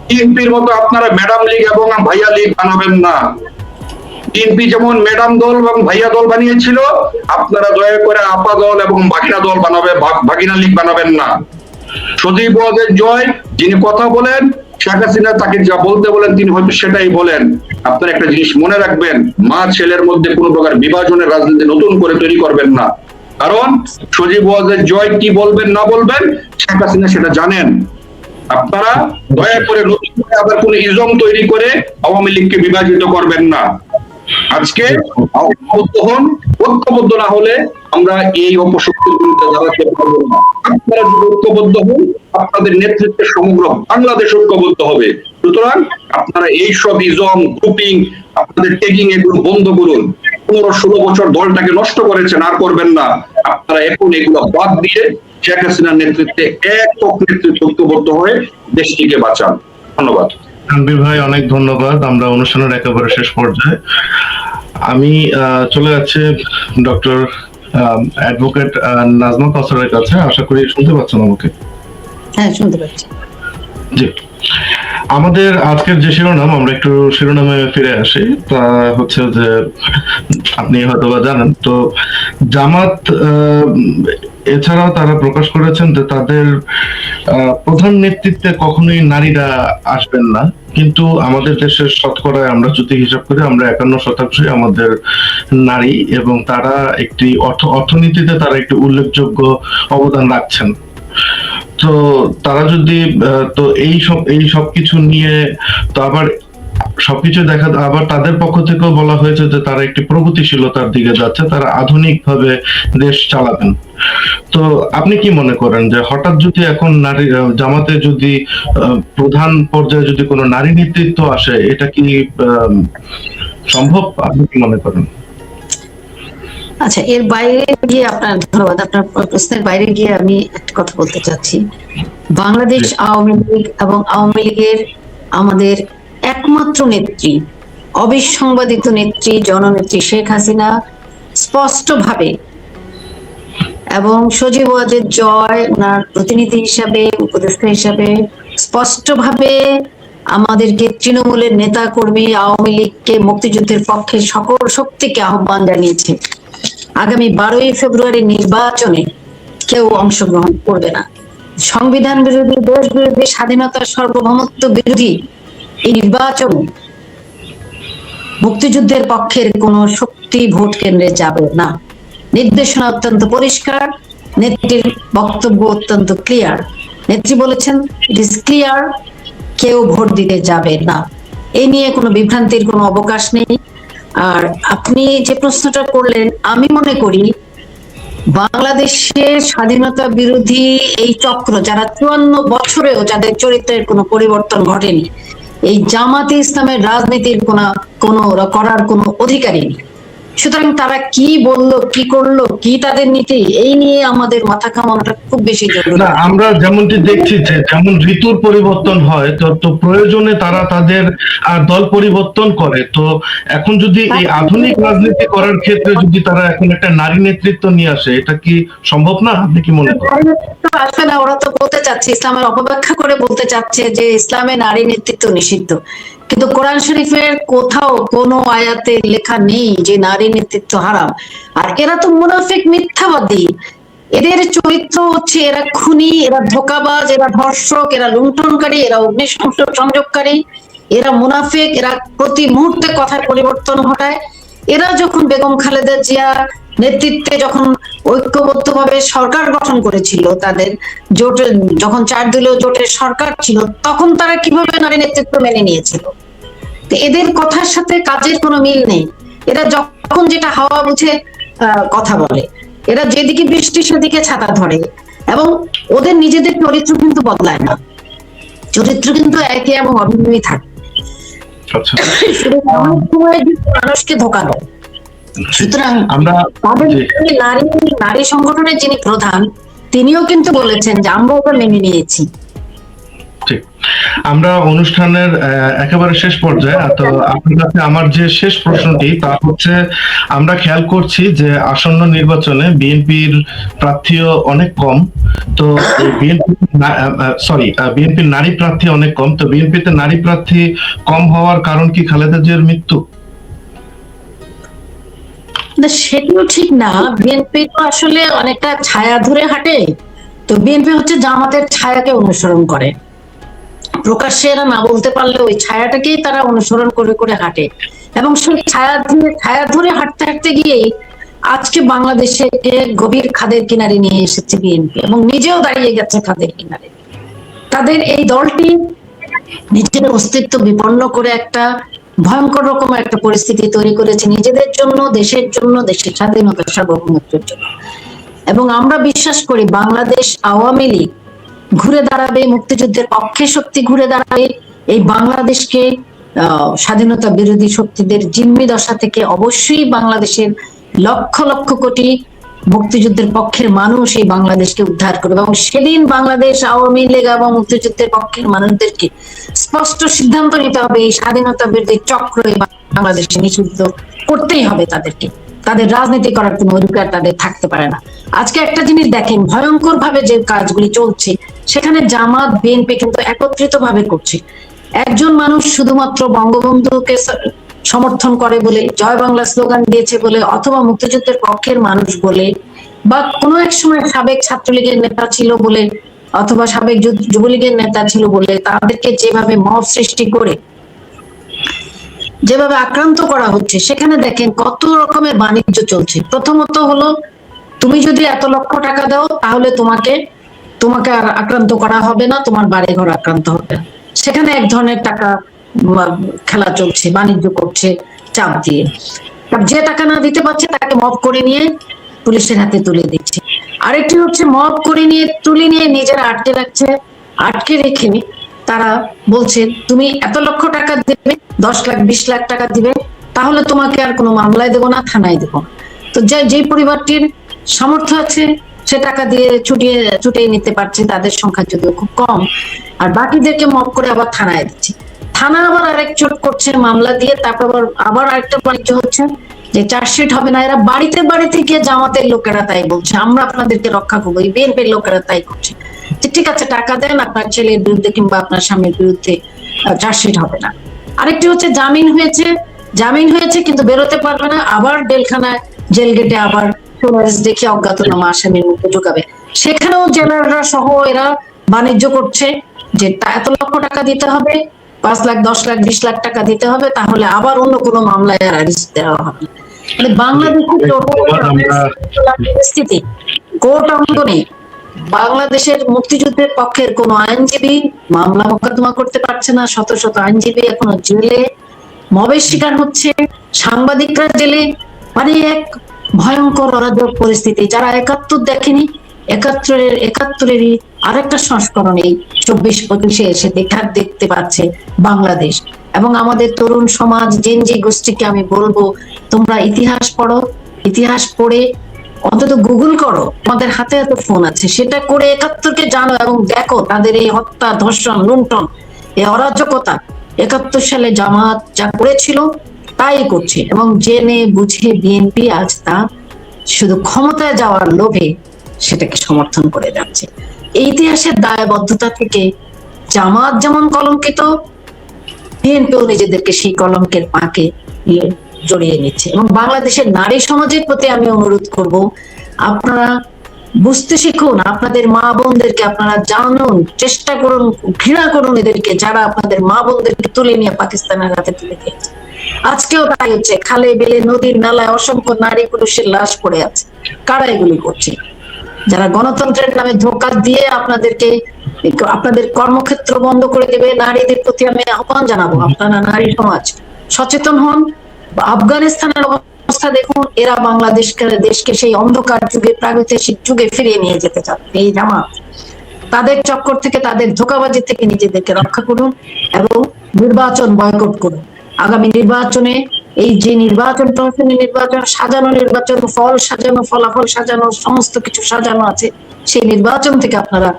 বিএনপির মতো আপনারা ম্যাডাম লীগ এবং ভাইয়া লীগ বানাবেন না। বিএনপি যেমন ম্যাডাম দল এবং ভাইয়া দল বানিয়েছিল, আপনারা দয়া করে আপা দল এবং ভাগিনা দল বানাবে, ভাগিনা লীগ বানাবেন না। সজীব ওয়াজেদ জয় যিনি কথা বলেন, শেখ হাসিনা তাকে যা বলতে বলেন তিনি হয়তো সেটাই বলেন। আপনারা একটা জিনিস মনে রাখবেন, মা ছেলের মধ্যে কোনো প্রকার বিভাজনের রাজনীতি নতুন করে তৈরি করবেন না। কারণ সজীব ওয়াজেদ জয় কি বলবেন না বলবেন শেখ হাসিনা সেটা জানেন। আপনারা দয়া করে নতুন করে আবার কোন ইজম তৈরি করে আওয়ামী লীগকে বিভাজিত করবেন না। আজকে ঐক্যবদ্ধ হন, ঐক্যবদ্ধ না হলে আমরা এই অপশক্তির বিরুদ্ধে দাঁড়াতে পারবো না। আপনারা যদি ঐক্যবদ্ধ হন, আপনাদের নেতৃত্বে সমগ্র বাংলাদেশ ঐক্যবদ্ধ হবে। সুতরাং আপনারা এই সব ইজম গ্রুপিং, আপনাদের ট্যাগিং এগুলো বন্ধ করুন। 15-16 বছর দলটাকে নষ্ট করেছেন, আর করবেন না। আপনারা এখন এগুলো বাদ দিয়ে শেখ হাসিনার নেতৃত্বে একক নেতৃত্ব ঐক্যবদ্ধ হয়ে দেশটিকে বাঁচান। ধন্যবাদ। তানভীর ভাই, অনেক ধন্যবাদ। আমরা অনুষ্ঠানের একেবারে শেষ পর্যায়ে। আমি চলে যাচ্ছি ডক্টর অ্যাডভোকেট নাজমা কাউসারের কাছে। আশা করি শুনতে পাচ্ছেন আমাকে। হ্যাঁ, শুনতে পাচ্ছি। জি, আমাদের আজকের যে শিরোনাম, আমরা একটু শিরোনামে ফিরে আসি। তা হচ্ছে যে আপনি হয়তোবা জানেন, তো জামাত এছাড়াও তারা প্রকাশ করেছেন যে তাদের প্রধান নেতৃত্বে কখনোই নারীরা আসবেন না। কিন্তু আমাদের দেশের শতকরায় আমরা যদি হিসাব করি, আমরা 51% আমাদের নারী, এবং তারা একটি অর্থনীতিতে তারা একটি উল্লেখযোগ্য অবদান রাখছেন। তো তারা যদি তো এই সব কিছু নিয়ে তো আবার সবকিছু দেখা, আবার তাদের পক্ষ থেকেও বলা হয়েছে যে তারা একটি প্রগতিশীলতার দিকে যাচ্ছে, তারা আধুনিকভাবে দেশ চালাবেন। তো আপনি কি মনে করেন যে হঠাৎ যদি এখন নারী জামাতে যদি প্রধান পর্যায়ে যদি কোনো নারী নেতৃত্ব আসে, এটা কি সম্ভব? আপনি কি মনে করেন? আচ্ছা, এর বাইরে গিয়ে আপনার ধন্যবাদ। আপনার প্রশ্নের বাইরে গিয়ে আমি একটা কথা বলতে চাচ্ছি। বাংলাদেশ আওয়ামী লীগ এবং আওয়ামী লীগের আমাদের একমাত্র নেত্রী, অবিসংবাদিত নেত্রী, জননেত্রী শেখ হাসিনা স্পষ্টভাবে, এবং সজীব ওয়াজেদ জয় ওনার প্রতিনিধি হিসাবে, উপদেষ্টা হিসাবে স্পষ্টভাবে আমাদেরকে, তৃণমূলের নেতা কর্মী, আওয়ামী লীগকে, মুক্তিযুদ্ধের পক্ষে সকল শক্তিকে আহ্বান জানিয়েছে আগামী 12ই ফেব্রুয়ারি নির্বাচনে কেউ অংশগ্রহণ করবে না। সংবিধান বিরোধী, দেশ বিরোধী, স্বাধীনতার সার্বভৌমত্ব বিরোধী এই নির্বাচন, মুক্তিযুদ্ধের পক্ষের কোন শক্তি ভোট কেন্দ্রে যাবে না। নির্দেশনা অত্যন্ত পরিষ্কার, নেত্রীর বক্তব্য অত্যন্ত ক্লিয়ার। নেত্রী বলেছেন ইট ইজ ক্লিয়ার, কেউ ভোট দিতে যাবে না। এই নিয়ে কোনো বিভ্রান্তির কোনো অবকাশ নেই। আর আপনি যে প্রশ্নটা করলেন, আমি মনে করি বাংলাদেশের স্বাধীনতা বিরোধী এই চক্র, যারা 54 বছরেও যাদের চরিত্রের কোনো পরিবর্তন ঘটেনি, এই জামাতে ইসলামের রাজনীতির কোনো করার কোনো অধিকারই নেই। সুতরাং তারা কি বললো, কি করলো, কি তাদের নীতি, এই নিয়ে আমাদের মাথা ঘামানোটা খুব বেশি জরুরি। না, আমরা যেমনটি দেখছি যে যেমন ঋতুর পরিবর্তন হয়, তো প্রয়োজনে তারা তাদের দল পরিবর্তন করে। তো এখন যদি এই আধুনিক রাজনীতি করার ক্ষেত্রে যদি তারা এখন একটা নারী নেতৃত্ব নিয়ে আসে, এটা কি সম্ভব না? আপনি কি মনে করেন? আসবে না, ওরা তো বলতে চাচ্ছে, ইসলামের অপব্যাখ্যা করে বলতে চাচ্ছে যে ইসলামে নারী নেতৃত্ব নিষিদ্ধ, কিন্তু কোরআন শরীফের কোথাও কোনো আয়াতে লেখা নেই যে নারী নেতৃত্ব হারাম। আর এরা তো মুনাফিক, মিথ্যাবাদী। এদের চরিত্র হচ্ছে এরা খুনি, এরা ধোঁকাবাজ, এরা ধর্ষক, এরা লুণ্ঠনকারী, এরা অগ্নিসংযোগকারী, এরা মুনাফিক, এরা প্রতি মুহূর্তে কথার পরিবর্তন ঘটায়। এরা যখন বেগম খালেদা জিয়া নেতৃত্বে যখন ঐক্যবদ্ধভাবে সরকার গঠন করেছিল, তাদের জোট যখন 4 দলীয় জোটের সরকার ছিল, তখন তারা কিভাবে নারী নেতৃত্ব মেনে নিয়েছিল? তো এদের কথার সাথে কাজের কোনো মিল নেই। এরা যখন যেটা হাওয়া বুঝে কথা বলে, এরা যেদিকে বৃষ্টি সেদিকে ছাতা ধরে, এবং ওদের নিজেদের চরিত্র কিন্তু বদলায় না, চরিত্র কিন্তু একই এবং অভিনয়ই থাকে। আচ্ছা, মানুষকে ধোকা দেয়। সুতরাং আমরা নারী সংগঠনের যিনি প্রধান, তিনিও কিন্তু বলেছেন যে আমরা ওটা মেনে নিয়েছি। ঠিক, আমরা অনুষ্ঠানের একেবারে শেষ পর্যায়ে। তো আপনার কাছে আমার যে শেষ প্রশ্নটি তা হচ্ছে, আমরা খেয়াল করছি যে আসন্ন নির্বাচনে বিএনপির প্রার্থীও অনেক কম। তো বিএনপির নারী প্রার্থী অনেক কম। তো বিএনপিতে নারী প্রার্থী কম হওয়ার কারণ কি খালেদা জিয়ার মৃত্যু? সেটিও ঠিক না। বিএনপি তো আসলে অনেকটা ছায়া ধরে হাঁটে। তো বিএনপি হচ্ছে জামাতের ছায়াকে অনুসরণ করে, প্রকাশ্যে এরা না বলতে পারলে ওই ছায়াটাকেই তারা অনুসরণ করে করে হাঁটে, এবং সেই ছায়া ধরে হাঁটতে হাঁটতে গিয়ে আজকে বাংলাদেশে গভীর খাদের কিনারে নিয়ে এসেছে বিএনপি, এবং নিজেও দাঁড়িয়ে গেছে খাদের কিনারে। তাদের এই দলটি নিজের অস্তিত্ব বিপন্ন করে একটা ভয়ঙ্কর রকম একটা পরিস্থিতি তৈরি করেছে নিজেদের জন্য, দেশের জন্য, দেশের স্বাধীনতা সার্বভৌমত্বের জন্য। এবং আমরা বিশ্বাস করি বাংলাদেশ আওয়ামী লীগ ঘুরে দাঁড়াবে, মুক্তিযুদ্ধের পক্ষে শক্তি ঘুরে দাঁড়াবে, এই বাংলাদেশকে স্বাধীনতা বিরোধী শক্তিদের জিম্মি দশা থেকে অবশ্যই বাংলাদেশের লক্ষ লক্ষ কোটি মুক্তিযুদ্ধের পক্ষের মানুষ এই বাংলাদেশকে উদ্ধার করবে। এবং সেদিন বাংলাদেশ আওয়ামী লীগ এবং মুক্তিযুদ্ধের পক্ষের মানুষদেরকে স্পষ্ট সিদ্ধান্ত নিতে হবে, এই স্বাধীনতা বিরোধী চক্র এই বাংলাদেশে নিষিদ্ধ করতেই হবে তাদেরকে। তাদের রাজনীতি করার কোনো অধিকার তাদের থাকতে পারে না। আজকে একটা জিনিস দেখেন, ভয়ঙ্কর ভাবে যে কাজগুলি চলছে, সেখানে জামাত বিএনপি কিন্তু একত্রিত ভাবে করছে। একজন মানুষ শুধুমাত্র বঙ্গবন্ধুকে সমর্থন করে বলে, জয় বাংলা স্লোগান দিয়েছে বলে, অথবা মুক্তিযুদ্ধের পক্ষের মানুষ বলে, বা কোনো এক সময় সাবেক ছাত্রলীগের নেতা ছিল বলে, অথবা সাবেক যুবলীগের নেতা ছিল বলে তাদেরকে যেভাবে মব সৃষ্টি করে যেভাবে আক্রান্ত করা হচ্ছে, সেখানে দেখেন কত রকমের বাণিজ্য চলছে। প্রথমত হলো, তুমি যদি এত লক্ষ টাকা দাও তাহলে তোমাকে আর আক্রান্ত করা হবে না, তোমার বাড়ি ঘর আক্রান্ত হবে না। সেখানে এক ধরনের টাকা খেলা চলছে, বাণিজ্য করছে চাপ দিয়ে। যে টাকা না দিতে পারছে তাকে মব করে নিয়ে পুলিশের হাতে তুলে দিচ্ছে। আরেকটি হচ্ছে মব করে নিয়ে তুলে নিয়ে নিজেরা আটকে রাখছে, আটকে রেখে তারা বলছে তুমি এত লক্ষ টাকা দেবে, 10 লাখ 20 লাখ টাকা দিবে, তাহলে তোমাকে আর কোনো মামলায় দেবো না, থানায় দেবো। তো যে পরিবারটির সামর্থ্য আছে সে টাকা দিয়ে ছুটিয়ে নিতে পারছে, তাদের সংখ্যা যদিও খুব কম, আর বাকিদেরকে মব করে আবার থানায় দিচ্ছে। থানা আবার আরেক চোট করছে মামলা দিয়ে, তারপর আবার আরেকটা বাণিজ্য হচ্ছে যে চার্জশিট হবে না। এরা বাড়িতে বাড়িতে গিয়ে জামাতের লোকেরা তাই বলছে, আমরা আপনাদেরকে রক্ষা করবো, এই বিএনপির লোকেরা তাই করছে যে ঠিক আছে টাকা দেন, আপনার ছেলের বিরুদ্ধে কিংবা আপনার স্বামীর বিরুদ্ধে চার্জশিট হবে না। আরেকটি হচ্ছে জামিন হয়েছে কিন্তু বেরোতে পারবে না, আবার জেলখানায় জেল গেটে আবার দেখে অজ্ঞাতনামা আসামির মুখে ঢুকাবে। সেখানেও জেলাররা সহ এরা বাণিজ্য করছে যে এত লক্ষ টাকা দিতে হবে, 5 লাখ 10 লাখ 20 লাখ টাকা দিতে হবে, তাহলে আবার অন্য কোনো মামলায় আর আরিজ দেওয়া হবে। মানে বাংলাদেশের পরিস্থিতি কোর্ট অঙ্গনে বাংলাদেশের মুক্তিযুদ্ধের পক্ষের কোন আইনজীবী মামলা মোকদ্দমা করতে পারছে না, শত শত আইনজীবী এখনো জেলে, মবের শিকার হচ্ছে, সাংবাদিকরা জেলে। মানে এক ভয়ঙ্কর অরাজক পরিস্থিতি। যারা 71 দেখেনি, 71-এরই আরেকটা সংস্করণ এই 24-25-এ এসে দেখতে পাচ্ছে বাংলাদেশ। এবং আমাদের তরুণ সমাজ, জেনজি গোষ্ঠীকে আমি বলবো, তোমরা ইতিহাস পড়ো, ইতিহাস পড়ে অন্তত গুগল করো, আমাদের হাতে হাতে ফোন আছে, সেটা করে 71-কে জানো এবং দেখো তাদের এই হত্যা, ধর্ষণ, লুণ্ঠন, এই অরাজকতা 71 সালে জামাত যা করেছিল তাই করছে। এবং জেনে বুঝে বিএনপি আজ তা শুধু ক্ষমতায় যাওয়ার লোভে সেটাকে সমর্থন করে যাচ্ছে। এই ইতিহাসের দায়বদ্ধতা থেকে জামাত যেমন কলঙ্কিত, বিএনপিও নিজেদেরকে সেই কলঙ্কের পাকে জড়িয়ে নিচ্ছে। এবং বাংলাদেশের নারী সমাজের প্রতি আমি অনুরোধ করব, আপনারা বুঝতে শিখুন, আপনাদের মা বোনদেরকে আপনারা জানুন, চেষ্টা করুন, ঘৃণা করুন এদেরকে, যারা আপনাদের মা বোনদেরকে তুলে নিয়ে পাকিস্তানের হাতে তুলে দিয়েছে। আজকেও তাই হচ্ছে, খালে বেলে নদীর নালায় অসংখ্য নারী পুরুষের লাশ পড়ে আছে। কারা এগুলি করছে? যারা গণতন্ত্রের নামে ধোঁকা দিয়ে আপনাদেরকে, আপনাদের কর্মক্ষেত্র বন্ধ করে দেবে। নারীদের প্রতি আমি আহ্বান জানাবো, আপনারা নারী সমাজ সচেতন হন। আফগানিস্তানের অবস্থা দেখুন, এরা দেশকে সেই অন্ধকার যুগে, প্রাগৈতিহাসিক যুগে ফিরিয়ে নিয়ে যেতে চান এই জামাত। তাদের চক্কর থেকে, তাদের ধোঁকাবাজি থেকে নিজেদেরকে রক্ষা করুন এবং নির্বাচন বয়কট করুন। আগামী নির্বাচনে এই যে নির্বাচন, প্রশাসনী নির্বাচন, সাজানো নির্বাচন, ফল সাজানো, ফলাফল সাজানো, সমস্ত কিছু সাজানো আছে, সেই নির্বাচন থেকে আপনারা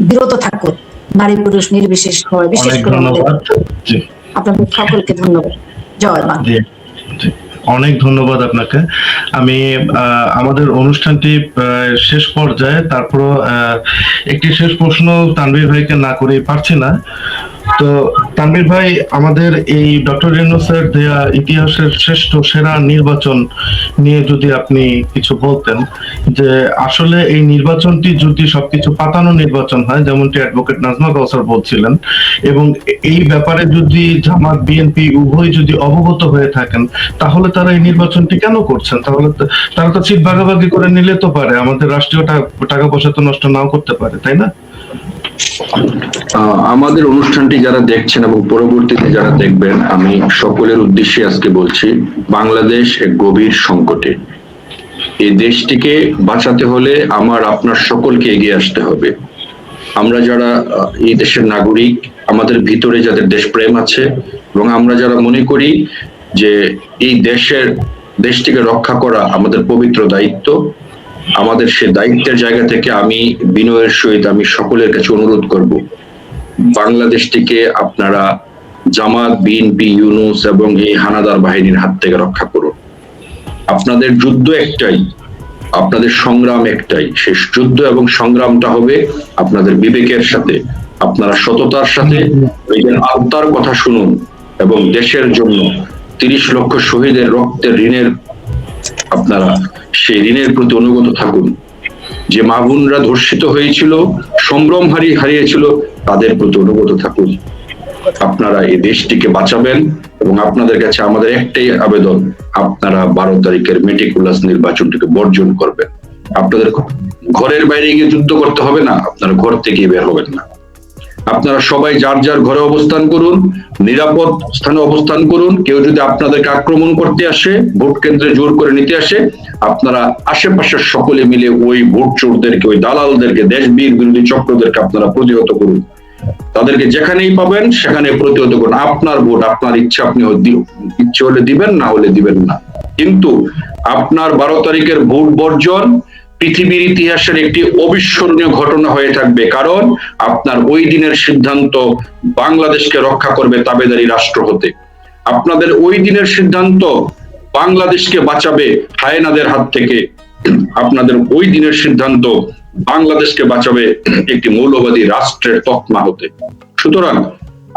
বিরত থাকুন, নারী পুরুষ নির্বিশেষ হয়। বিশেষ করে আপনাদের সকলকে ধন্যবাদ। জয় বাংলা। অনেক ধন্যবাদ আপনাকে। আমি আমাদের অনুষ্ঠানটি শেষ পর্যায়ে, তারপর একটি শেষ প্রশ্ন তানভীর ভাইকে না করেই পারছি না। তো তানভীর ভাই, আমাদের এই ডক্টর ইউনূসের দেয়া ইতিহাসের শ্রেষ্ঠ সেরা নির্বাচন নিয়ে যদি আপনি কিছু বলতেন, যে আসলে এই নির্বাচনটি যদি সবকিছু পাতানো নির্বাচন হয়, যেমনটি অ্যাডভোকেট নাজমা কাউসার বলছিলেন, এবং এই ব্যাপারে যদি জামাত বিএনপি উভয় যদি অবগত হয়ে থাকেন, তাহলে তারা এই নির্বাচনটি কেন করছেন? তাহলে তারা তো সিট ভাগাভাগি করে নিলে তো পারে, আমাদের রাষ্ট্রীয় টাকা পয়সা তো নষ্ট নাও করতে পারে, তাই না? আমাদের অনুষ্ঠানটি যারা দেখছেন এবং পরবর্তীতে যারা দেখবেন, আমি সকলের উদ্দেশ্যে আজকে বলছি, বাংলাদেশ এক গভীর সংকটে। এই দেশটিকে বাঁচাতে হলে আমার আপনার সকলকে এগিয়ে আসতে হবে। আমরা যারা এই দেশের নাগরিক, আমাদের ভিতরে যাদের দেশপ্রেম আছে, এবং আমরা যারা মনে করি যে এই দেশটিকে রক্ষা করা আমাদের পবিত্র দায়িত্ব, আমাদের সে দায়িত্বের জায়গা থেকে আমি বিনয়ের সহিত আমি সকলের কাছে অনুরোধ করব, বাংলাদেশটিকে আপনারা জামাত, বিএনপি, ইউনূস এবং এই হানাদার বাহিনীর হাত থেকে রক্ষা করুন। আপনাদের যুদ্ধ একটাই, আপনাদের সংগ্রাম একটাই। শেষ যুদ্ধ এবং সংগ্রামটা হবে আপনাদের বিবেকের সাথে, আপনারা সততার সাথে নিজের আত্মার কথা শুনুন এবং দেশের জন্য 30 লক্ষ শহীদের রক্তের ঋণের, আপনারা সেই ঋণের প্রতি অনুগত থাকুন। যে মা বোনরা ধর্ষিত হয়েছিল, সম্ভ্রম হারিয়েছিল, তাদের প্রতি অনুগত থাকুন। আপনারা এই দেশটিকে বাঁচাবেন এবং আপনাদের কাছে আমাদের একটাই আবেদন, আপনারা 12 তারিখের মেটিকুলাস নির্বাচনটিকে বর্জন করবেন। আপনাদের ঘরের বাইরে গিয়ে যুদ্ধ করতে হবে না, আপনারা ঘর থেকে বের হবেন না। আপনারা সবাই যার যার ঘরে অবস্থান করুন, নিরাপদ স্থানে অবস্থান করুন। কেউ যদি আপনাদেরকে আক্রমণ করতে আসে, ভোট কেন্দ্রে জোর করে নিতে আসে, আপনারা আশেপাশের সকলে মিলে ওই ভোট চোরদেরকে, ওই দালালদেরকে, দেশ বিরোধী চক্রদেরকে আপনারা প্রতিহত করুন। তাদেরকে যেখানেই পাবেন সেখানে প্রতিহত করুন। আপনার ভোট, আপনার ইচ্ছা, আপনি ইচ্ছে হলে দিবেন, না হলে দিবেন না, কিন্তু আপনার 12 তারিখের ভোট বর্জন পৃথিবীর ইতিহাসের একটি অবিস্মরণীয় ঘটনা হয়ে থাকবে। কারণ আপনার ওই দিনের সিদ্ধান্ত বাংলাদেশকে রক্ষা করবে তাবেদারি রাষ্ট্র হতে। আপনাদের ওই দিনের সিদ্ধান্ত বাংলাদেশকে বাঁচাবে হায়েনাদের হাত থেকে। আপনাদের ওই দিনের সিদ্ধান্ত বাংলাদেশকে বাঁচাবে একটি মৌলবাদী রাষ্ট্রের তকমা হতে। সুতরাং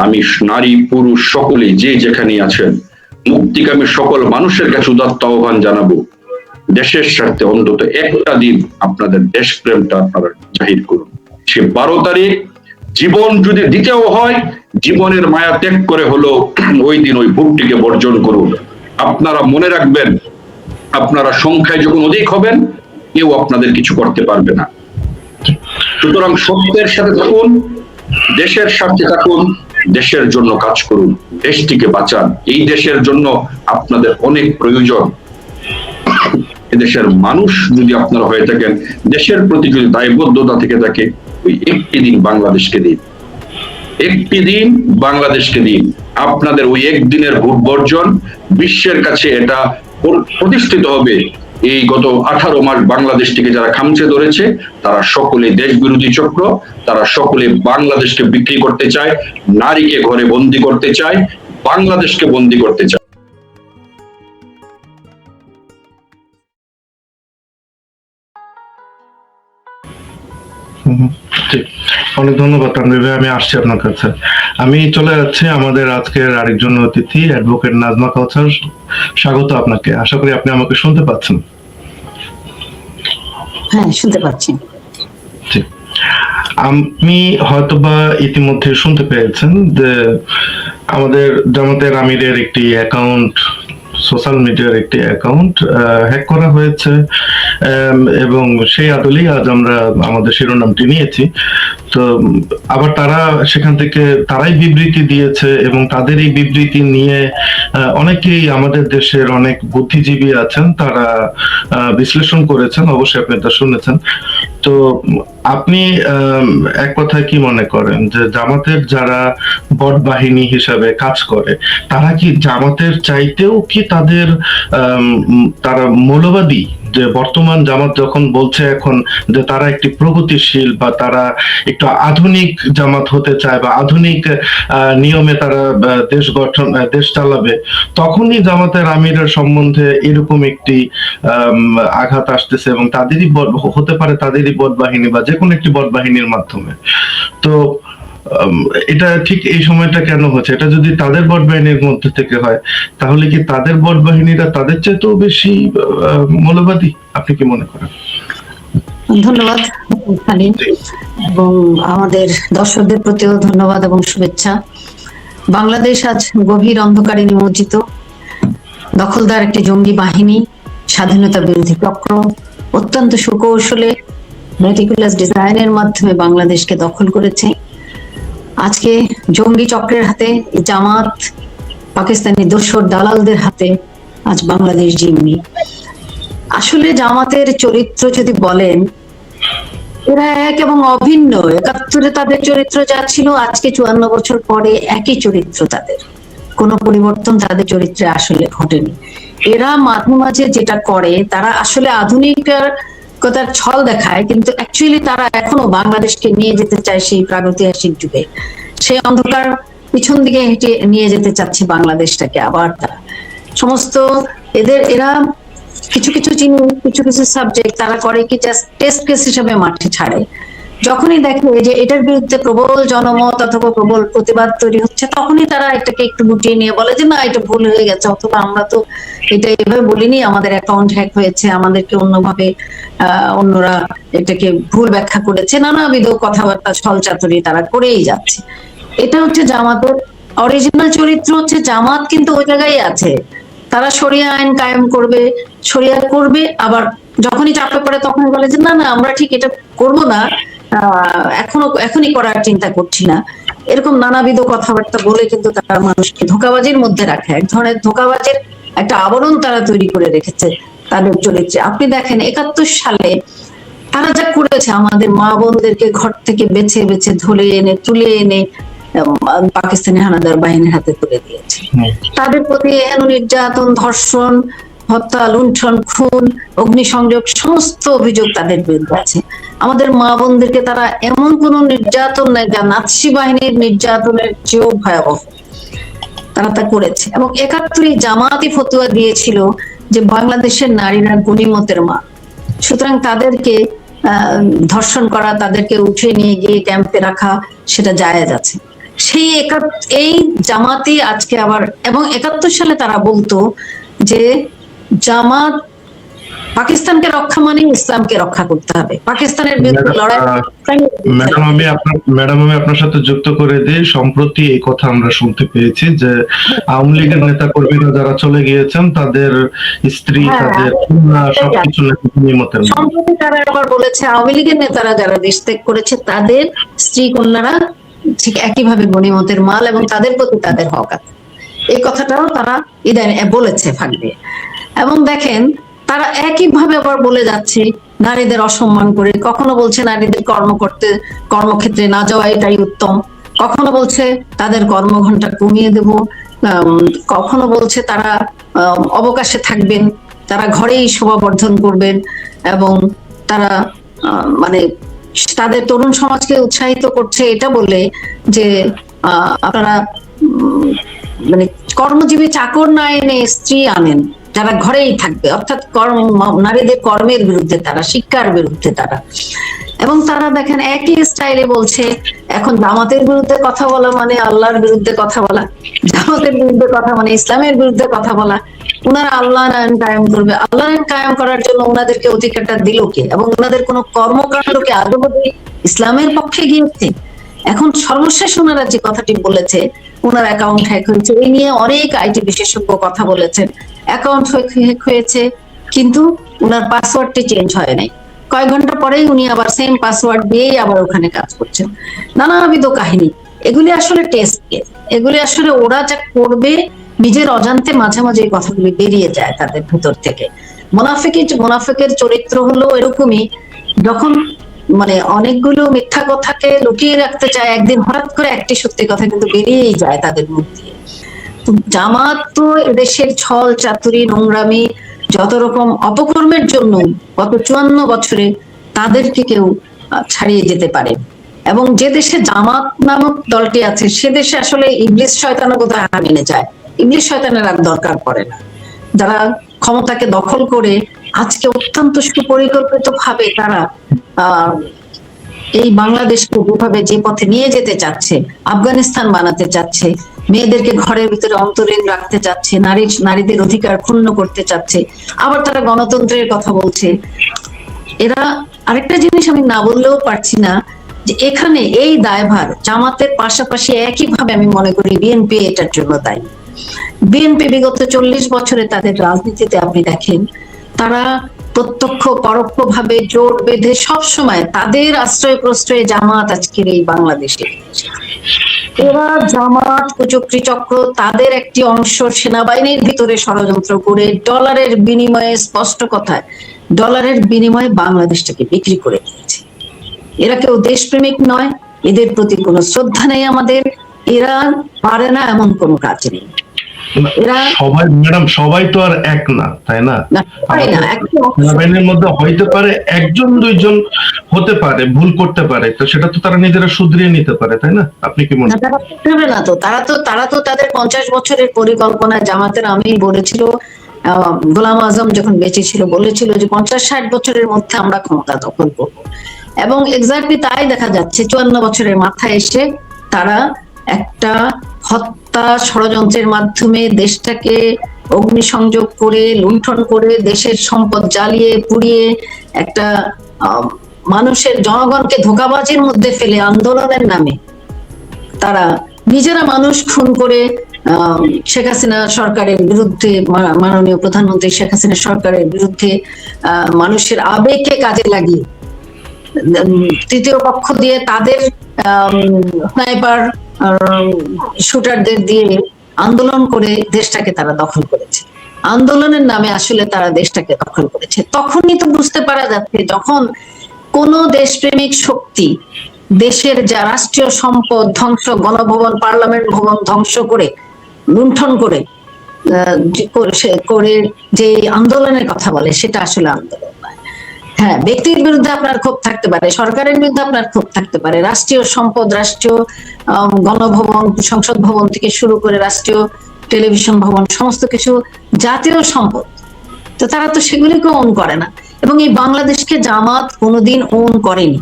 আমি নারী পুরুষ সকলেই যে যেখানে আছেন, মুক্তিকামী সকল মানুষের কাছে উদাত্ত আহ্বান জানাবো, দেশের স্বার্থে অন্তত একটা দিন আপনাদের দেশপ্রেমটা আপনারা জাহির করুন। সে 12 তারিখ জীবন যদি দিতেও হয়, জীবনের মায়া ত্যাগ করে হলো ওই দিন ওই ভোটটিকে বর্জন করুন। আপনারা মনে রাখবেন, আপনারা সংখ্যায় যখন অধিক হবেন, কেউ আপনাদের কিছু করতে পারবে না। সুতরাং সত্যের সাথে থাকুন, দেশের স্বার্থে থাকুন, দেশের জন্য কাজ করুন, দেশটিকে বাঁচান। এই দেশের জন্য আপনাদের অনেক প্রয়োজন। এদেশের মানুষ যদি আপনারা হয়ে থাকেন, দেশের প্রতি যদি দায়বদ্ধতা থেকে থাকে, ওই একটি দিন বাংলাদেশকে দিন, একটি দিন বাংলাদেশকে দিন। আপনাদের ওই একদিনের ভোট বর্জন বিশ্বের কাছে এটা প্রতিষ্ঠিত হবে। এই গত 18 মাস বাংলাদেশটিকে যারা খামচে ধরেছে, তারা সকলে দেশ বিরোধী চক্র, তারা সকলে বাংলাদেশকে বিক্রি করতে চায়, নারীকে ঘরে বন্দি করতে চায়, বাংলাদেশকে বন্দি করতে চায়। অনেক ধন্যবাদ তানভীর ভাই, আমি আসছি আপনার কাছে। আমি চলে যাচ্ছি আমাদের আজকের আরেকজন অতিথি অ্যাডভোকেট নাজমা কাউসার। স্বাগত আপনাকে, আশা করি আপনি আমাকে শুনতে পাচ্ছেন। হ্যাঁ, শুনতে পাচ্ছি। আমি হয়তোবা ইতিমধ্যে শুনতে পেয়েছেন যে আমাদের জামাতের আমিরের একটি অ্যাকাউন্ট, সোশ্যাল মিডিয়ার একটি অ্যাকাউন্ট হ্যাক করা হয়েছে, এবং সেই আদলেই আজ আমরা আমাদের শিরোনামটি নিয়েছি। তো আবার তারা সেখান থেকে তারাই বিবৃতি দিয়েছে, এবং তাদের এই বিবৃতি নিয়ে অনেকেই আমাদের দেশের অনেক বুদ্ধিজীবী আছেন, তারা বিশ্লেষণ করেছেন, অবশ্যই আপনি তা শুনেছেন। তো আপনি এক কথায় কি মনে করেন যে জামাতের যারা বট বাহিনী হিসাবে কাজ করে, তারা কি জামাতের চাইতেও কি তারা মৌলবাদী? যে বর্তমান জামাত যখন বলছে এখন যে তারা একটি প্রগতিশীল বা তারা একটু আধুনিক জামাত হতে চায় বা আধুনিক নিয়মে তারা দেশ চালাবে, তখনই জামাতের আমিরের সম্বন্ধে এরকম একটি আঘাত আসতেছে, এবং তাদেরই হতে পারে তাদেরই বট বাহিনী বা যে কোনো একটি বট বাহিনীর মাধ্যমে। তো এটা ঠিক এই সময়টা কেন হচ্ছে? এটা যদি তাদের বট বাহিনীর মধ্যে থেকে হয়, তাহলে কি তাদের বট বাহিনীরা তাদের চেয়েও বেশি মৌলবাদী? আপনি কি মনে করেন? ধন্যবাদ খালিদ, এবং আমাদের দর্শকদের প্রতিও ধন্যবাদ এবং শুভেচ্ছা। বাংলাদেশ আজ গভীর অন্ধকারে নিমজ্জিত। দখলদার একটি জঙ্গি বাহিনী, স্বাধীনতা বিরোধী চক্র অত্যন্ত সুকৌশলে মেটিকুলাস ডিজাইনের মাধ্যমে বাংলাদেশকে দখল করেছে। আজকে জঙ্গি চক্রের হাতে, জামাত, পাকিস্তানি দোসর দালালদের হাতে আজ বাংলাদেশ জিম্মি। আসলে জামাতের চরিত্র যদি বলেন, এরা এক এবং অভিন্ন। ৭১ তাদের চরিত্র যা ছিল, আজকে 54 বছর পরে একই চরিত্র তাদের, কোনো পরিবর্তন তাদের চরিত্রে আসলে ঘটেনি। এরা মাঝে মাঝে যেটা করে, তারা আসলে আধুনিকতার ছল দেখায়, কিন্তু অ্যাকচুয়ালি তারা এখনো বাংলাদেশকে নিয়ে যেতে চায় সেই প্রাগৈতিহাসিক যুগে। সেই অন্ধকার পিছন দিকে হেঁটে নিয়ে যেতে চাচ্ছে বাংলাদেশটাকে। আবার তারা সমস্ত এরা কিছু কিছু জিনিস, কিছু কিছু সাবজেক্ট তারা করে কি জাস্ট টেস্ট কেস হিসেবে মাঠে ছাড়ে। যখনই দেখে যে এটার বিরুদ্ধে প্রবল জনমত অথবা প্রবল প্রতিবাদ তৈরি হচ্ছে, তখনই তারা এটাকে একটু গুটিয়ে নিয়ে বলে যে না, এটা ভুল হয়ে গেছে, অথবা আমরা তো এটা এভাবে বলিনি, আমাদের অ্যাকাউন্ট হ্যাক হয়েছে, আমাদেরকে অন্যভাবে অন্যরা এটাকে ভুল ব্যাখ্যা করেছে। নানাবিধ কথাবার্তা ছলচাতুরি তারা করেই যাচ্ছে। এটা হচ্ছে জামাতের অরিজিনাল চরিত্র। হচ্ছে জামাত কিন্তু ওই জায়গায় আছে, তারা শরিয়া আইন কায়েম করবে, শরিয়া করবে, আবার যখনই চাপে পড়ে তখন বলে যে না না, আমরা ঠিক এটা করব না, এখনই করার চিন্তা করছি না। এরকম নানাবিধ কথাবার্তা বলে কিন্তু তারা মানুষকে ধোঁকাবাজির মধ্যে রাখে। এক ধরনের ধোঁকাবাজির একটা আবরণ তারা তৈরি করে রেখেছে তাদের চরিত্রে। আপনি দেখেন ৭১ সালে তারা যা করেছে, আমাদের মা বোনদেরকে ঘর থেকে বেছে বেছে ধরে এনে তুলে এনে পাকিস্তানি হানাদার বাহিনীর হাতে তুলে দিয়েছে। তাদের প্রতি এহেন নির্যাতন, ধর্ষণ, হত্যা, লুণ্ঠন, খুন, অগ্নিসংযোগ সমস্ত অভিযোগ তাদের বিরুদ্ধে আছে। আমাদের মা বোনদেরকে তারা এমন কোন নির্যাতন নাই যা নাৎসি বাহিনীর নির্যাতনের চেয়েও ভয়াবহ, তারা তা করেছে। এবং ৭১ জামাতি ফতুয়া দিয়েছিল যে বাংলাদেশের নারীরা গনিমতের মা, সুতরাং তাদেরকে ধর্ষণ করা, তাদেরকে উঠিয়ে নিয়ে গিয়ে ক্যাম্পে রাখা, সেটা জায়েজ আছে। এই জামাতি আজকে আবার, এবং ৭১ সালে তারা বলতো যে জামাত পাকিস্তানকে রক্ষা মানে ইসলামকে রক্ষা করতে হবে, পাকিস্তানের বিরুদ্ধে লড়াই। ম্যাডাম আমি আপনার সাথে যুক্ত করে দিই, সম্প্রতি এই কথা আমরা শুনতে পেয়েছি যে আওয়ামী লীগের নেতা কর্মীরা যারা চলে গিয়েছেন, তাদের স্ত্রী, তাদের সবকিছু সম্প্রতি তারা আবার বলেছে আওয়ামী লীগের নেতারা যারা দেশ ত্যাগ করেছে তাদের স্ত্রী কন্যারা ঠিক একইভাবে গনিমতের মাল, এবং তাদের প্রতি তাদের হক আছে। এই কথাটাও তারা ইদানিং বলেছে ফাঁক দিয়ে। এবং দেখেন তারা একইভাবে আবার বলে যাচ্ছে নারীদের অসম্মান করে। কখনো বলছে নারীদের কর্মক্ষেত্রে না যাওয়া এটাই উত্তম, কখনো বলছে তাদের কর্মঘণ্টা কমিয়ে দেব, কখনো বলছে তারা অবকাশে থাকবেন, তারা ঘরেই শোভাবর্ধন করবেন, এবং তারা মানে তাদের তরুণ সমাজকে উৎসাহিত করছে এটা বলে যে আপনারা মানে কর্মজীবী চাকর না এনে স্ত্রী আনেন যারা ঘরেই থাকবে, অর্থাৎ নারীদের কর্মের বিরুদ্ধে তারা, শিক্ষার বিরুদ্ধে তারা। এবং তারা দেখেন একই স্টাইলে বলছে এখন জামাতের বিরুদ্ধে কথা বলা মানে আল্লাহর বিরুদ্ধে কথা বলা, জামাতের বিরুদ্ধে কথা মানে ইসলামের বিরুদ্ধে কথা বলা। ওনারা আল্লাহ আইন কায়েম করবে, আল্লাহ আইন কায়েম করার জন্য ওনাদেরকে অধিকারটা দিল কে? এবং ওনাদের কোনো কর্মকাণ্ডকে আদৌ ইসলামের পক্ষে গিয়েছে? এখন সর্বশেষ ওনারা যে কথাটি বলেছে, ওনার অ্যাকাউন্ট হ্যাক হয়েছে, এই নিয়ে অনেক আইটি বিশেষজ্ঞ কথা বলেছেন। অ্যাকাউন্ট হ্যাক হয়েছে, কিন্তু ওনার পাসওয়ার্ডটি চেঞ্জ হয় নাই। কয়েক ঘন্টা পরেই উনি আবার সেম পাসওয়ার্ড দিয়েই আবার ওখানে কাজ করছেন। নানাবিধ কাহিনী, এগুলি আসলে টেস্ট কেস, এগুলি আসলে ওরা যা করবে নিজের অজান্তে মাঝে মাঝে এই কথাগুলি বেরিয়ে যায় তাদের ভিতর থেকে। মোনাফিকের চরিত্র হলো এরকমই, যখন মানে অনেকগুলো মিথ্যা কথাকে লুকিয়ে রাখতে চায়, একদিন হঠাৎ করে একটি সত্যি কথা কিন্তু বেরিয়েই যায় তাদের মুখ দিয়ে। তো জামাত তো দেশের ছল চাতুরি নোংরামি যত রকম অপকর্মের জন্য গত 54 বছরে তাদেরকে কেউ ছাড়িয়ে যেতে পারে। এবং যে দেশে জামাত নামক দলটি আছে সে দেশে আসলে ইবলিস শয়তানও কোথায় মেনে যায়, ইবলিস শয়তানের আর দরকার পড়ে না। যারা ক্ষমতাকে দখল করে আজকে অত্যন্ত সুপরিকল্পিত ভাবে তারা এই বাংলাদেশকে যেভাবে যে পথে নিয়ে যেতে চাচ্ছে, আফগানিস্তান বানাতে চাচ্ছে, মেয়েদেরকে ঘরের ভিতরে অন্তরীণ রাখতে চাচ্ছে, নারীদের অধিকার ক্ষুণ্ণ করতে চাচ্ছে, আবার তারা গণতন্ত্রের কথা বলছে। এরা আরেকটা জিনিস আমি না বললেও পারছি না, যে এখানে এই দায়ভার জামাতের পাশাপাশি একইভাবে আমি মনে করি বিএনপি এটার জন্য দায়ী। বিএনপি বিগত 40 বছরে তাদের রাজনীতিতে আপনি দেখেন, তারা প্রত্যক্ষ পরোক্ষ ভাবে জোট বেঁধে সবসময় তাদের আশ্রয় প্রশ্রয়ে জামাত আজকের এই বাংলাদেশে। এরা জামাত কুচক্রী চক্র তাদের একটি অংশ সেনাবাহিনীর ভিতরে ষড়যন্ত্র করে ডলারের বিনিময়ে, স্পষ্ট কথায় ডলারের বিনিময়ে বাংলাদেশটাকে বিক্রি করে দিয়েছে। এরা কেউ দেশপ্রেমিক নয়, এদের প্রতি কোনো শ্রদ্ধা নেই আমাদের, এরা পারে না এমন কোনো কাজ নেই। সবাই ম্যাডাম সবাই তো আর এক না, তাই না? সেনাবাহিনীর মধ্যে হইতে পারে একজন দুইজন হতে পারে, ভুল করতে পারে, তো সেটা তো তারা নিজেরা শুধরিয়ে নিতে পারে, তাই না? আপনি কি মনে করেন? না তো তারা তো তাদের 50 বছরের পরিকল্পনা, জামাতের আমির বলেছিল, গোলাম আজম যখন বেঁচে ছিল বলেছিল যে 50-60 বছরের মধ্যে আমরা ক্ষমতা দখল করব, এবং এক্স্যাক্টলি তাই দেখা যাচ্ছে। 54 বছরের মাথায় এসে তারা একটা হত্যা ষড়যন্ত্রের মাধ্যমে দেশটাকে অগ্নিসংযোগ করে, লুণ্ঠন করে, দেশের সম্পদ জ্বালিয়ে পুড়িয়ে একটা মানুষের জনগণকে ধোঁকাবাজির মধ্যে ফেলে আন্দোলনের নামে তারা নিজেরা মানুষ খুন করে শেখ হাসিনা সরকারের বিরুদ্ধে, মাননীয় প্রধানমন্ত্রী শেখ হাসিনা সরকারের বিরুদ্ধে মানুষের আবেগকে কাজে লাগিয়ে তৃতীয় পক্ষ দিয়ে তাদের স্নাইপার শুটারদের দিয়ে আন্দোলন করে দেশটাকে তারা দখল করেছে। আন্দোলনের নামে আসলে তারা দেশটাকে দখল করেছে। তখনই তো বুঝতে পারা যাচ্ছে, যখন কোন দেশপ্রেমিক শক্তি দেশের যা রাষ্ট্রীয় সম্পদ ধ্বংস, গণভবন পার্লামেন্ট ভবন ধ্বংস করে লুণ্ঠন করে যে আন্দোলনের কথা বলে, সেটা আসলে আন্দোলন নয়। হ্যাঁ, ব্যক্তির বিরুদ্ধে আপনার ক্ষোভ থাকতে পারে, সরকারের বিরুদ্ধে আপনার ক্ষোভ থাকতে পারে, রাষ্ট্রীয় সম্পদ, রাষ্ট্রীয় গণভবন, সংসদ ভবন থেকে শুরু করে রাষ্ট্রীয় টেলিভিশন ভবন, সমস্ত কিছু জাতীয় সম্পদ, তো তারা তো সেগুলিকে ওন করে না। এবং এই বাংলাদেশকে জামাত কোনোদিন ওন করেনি,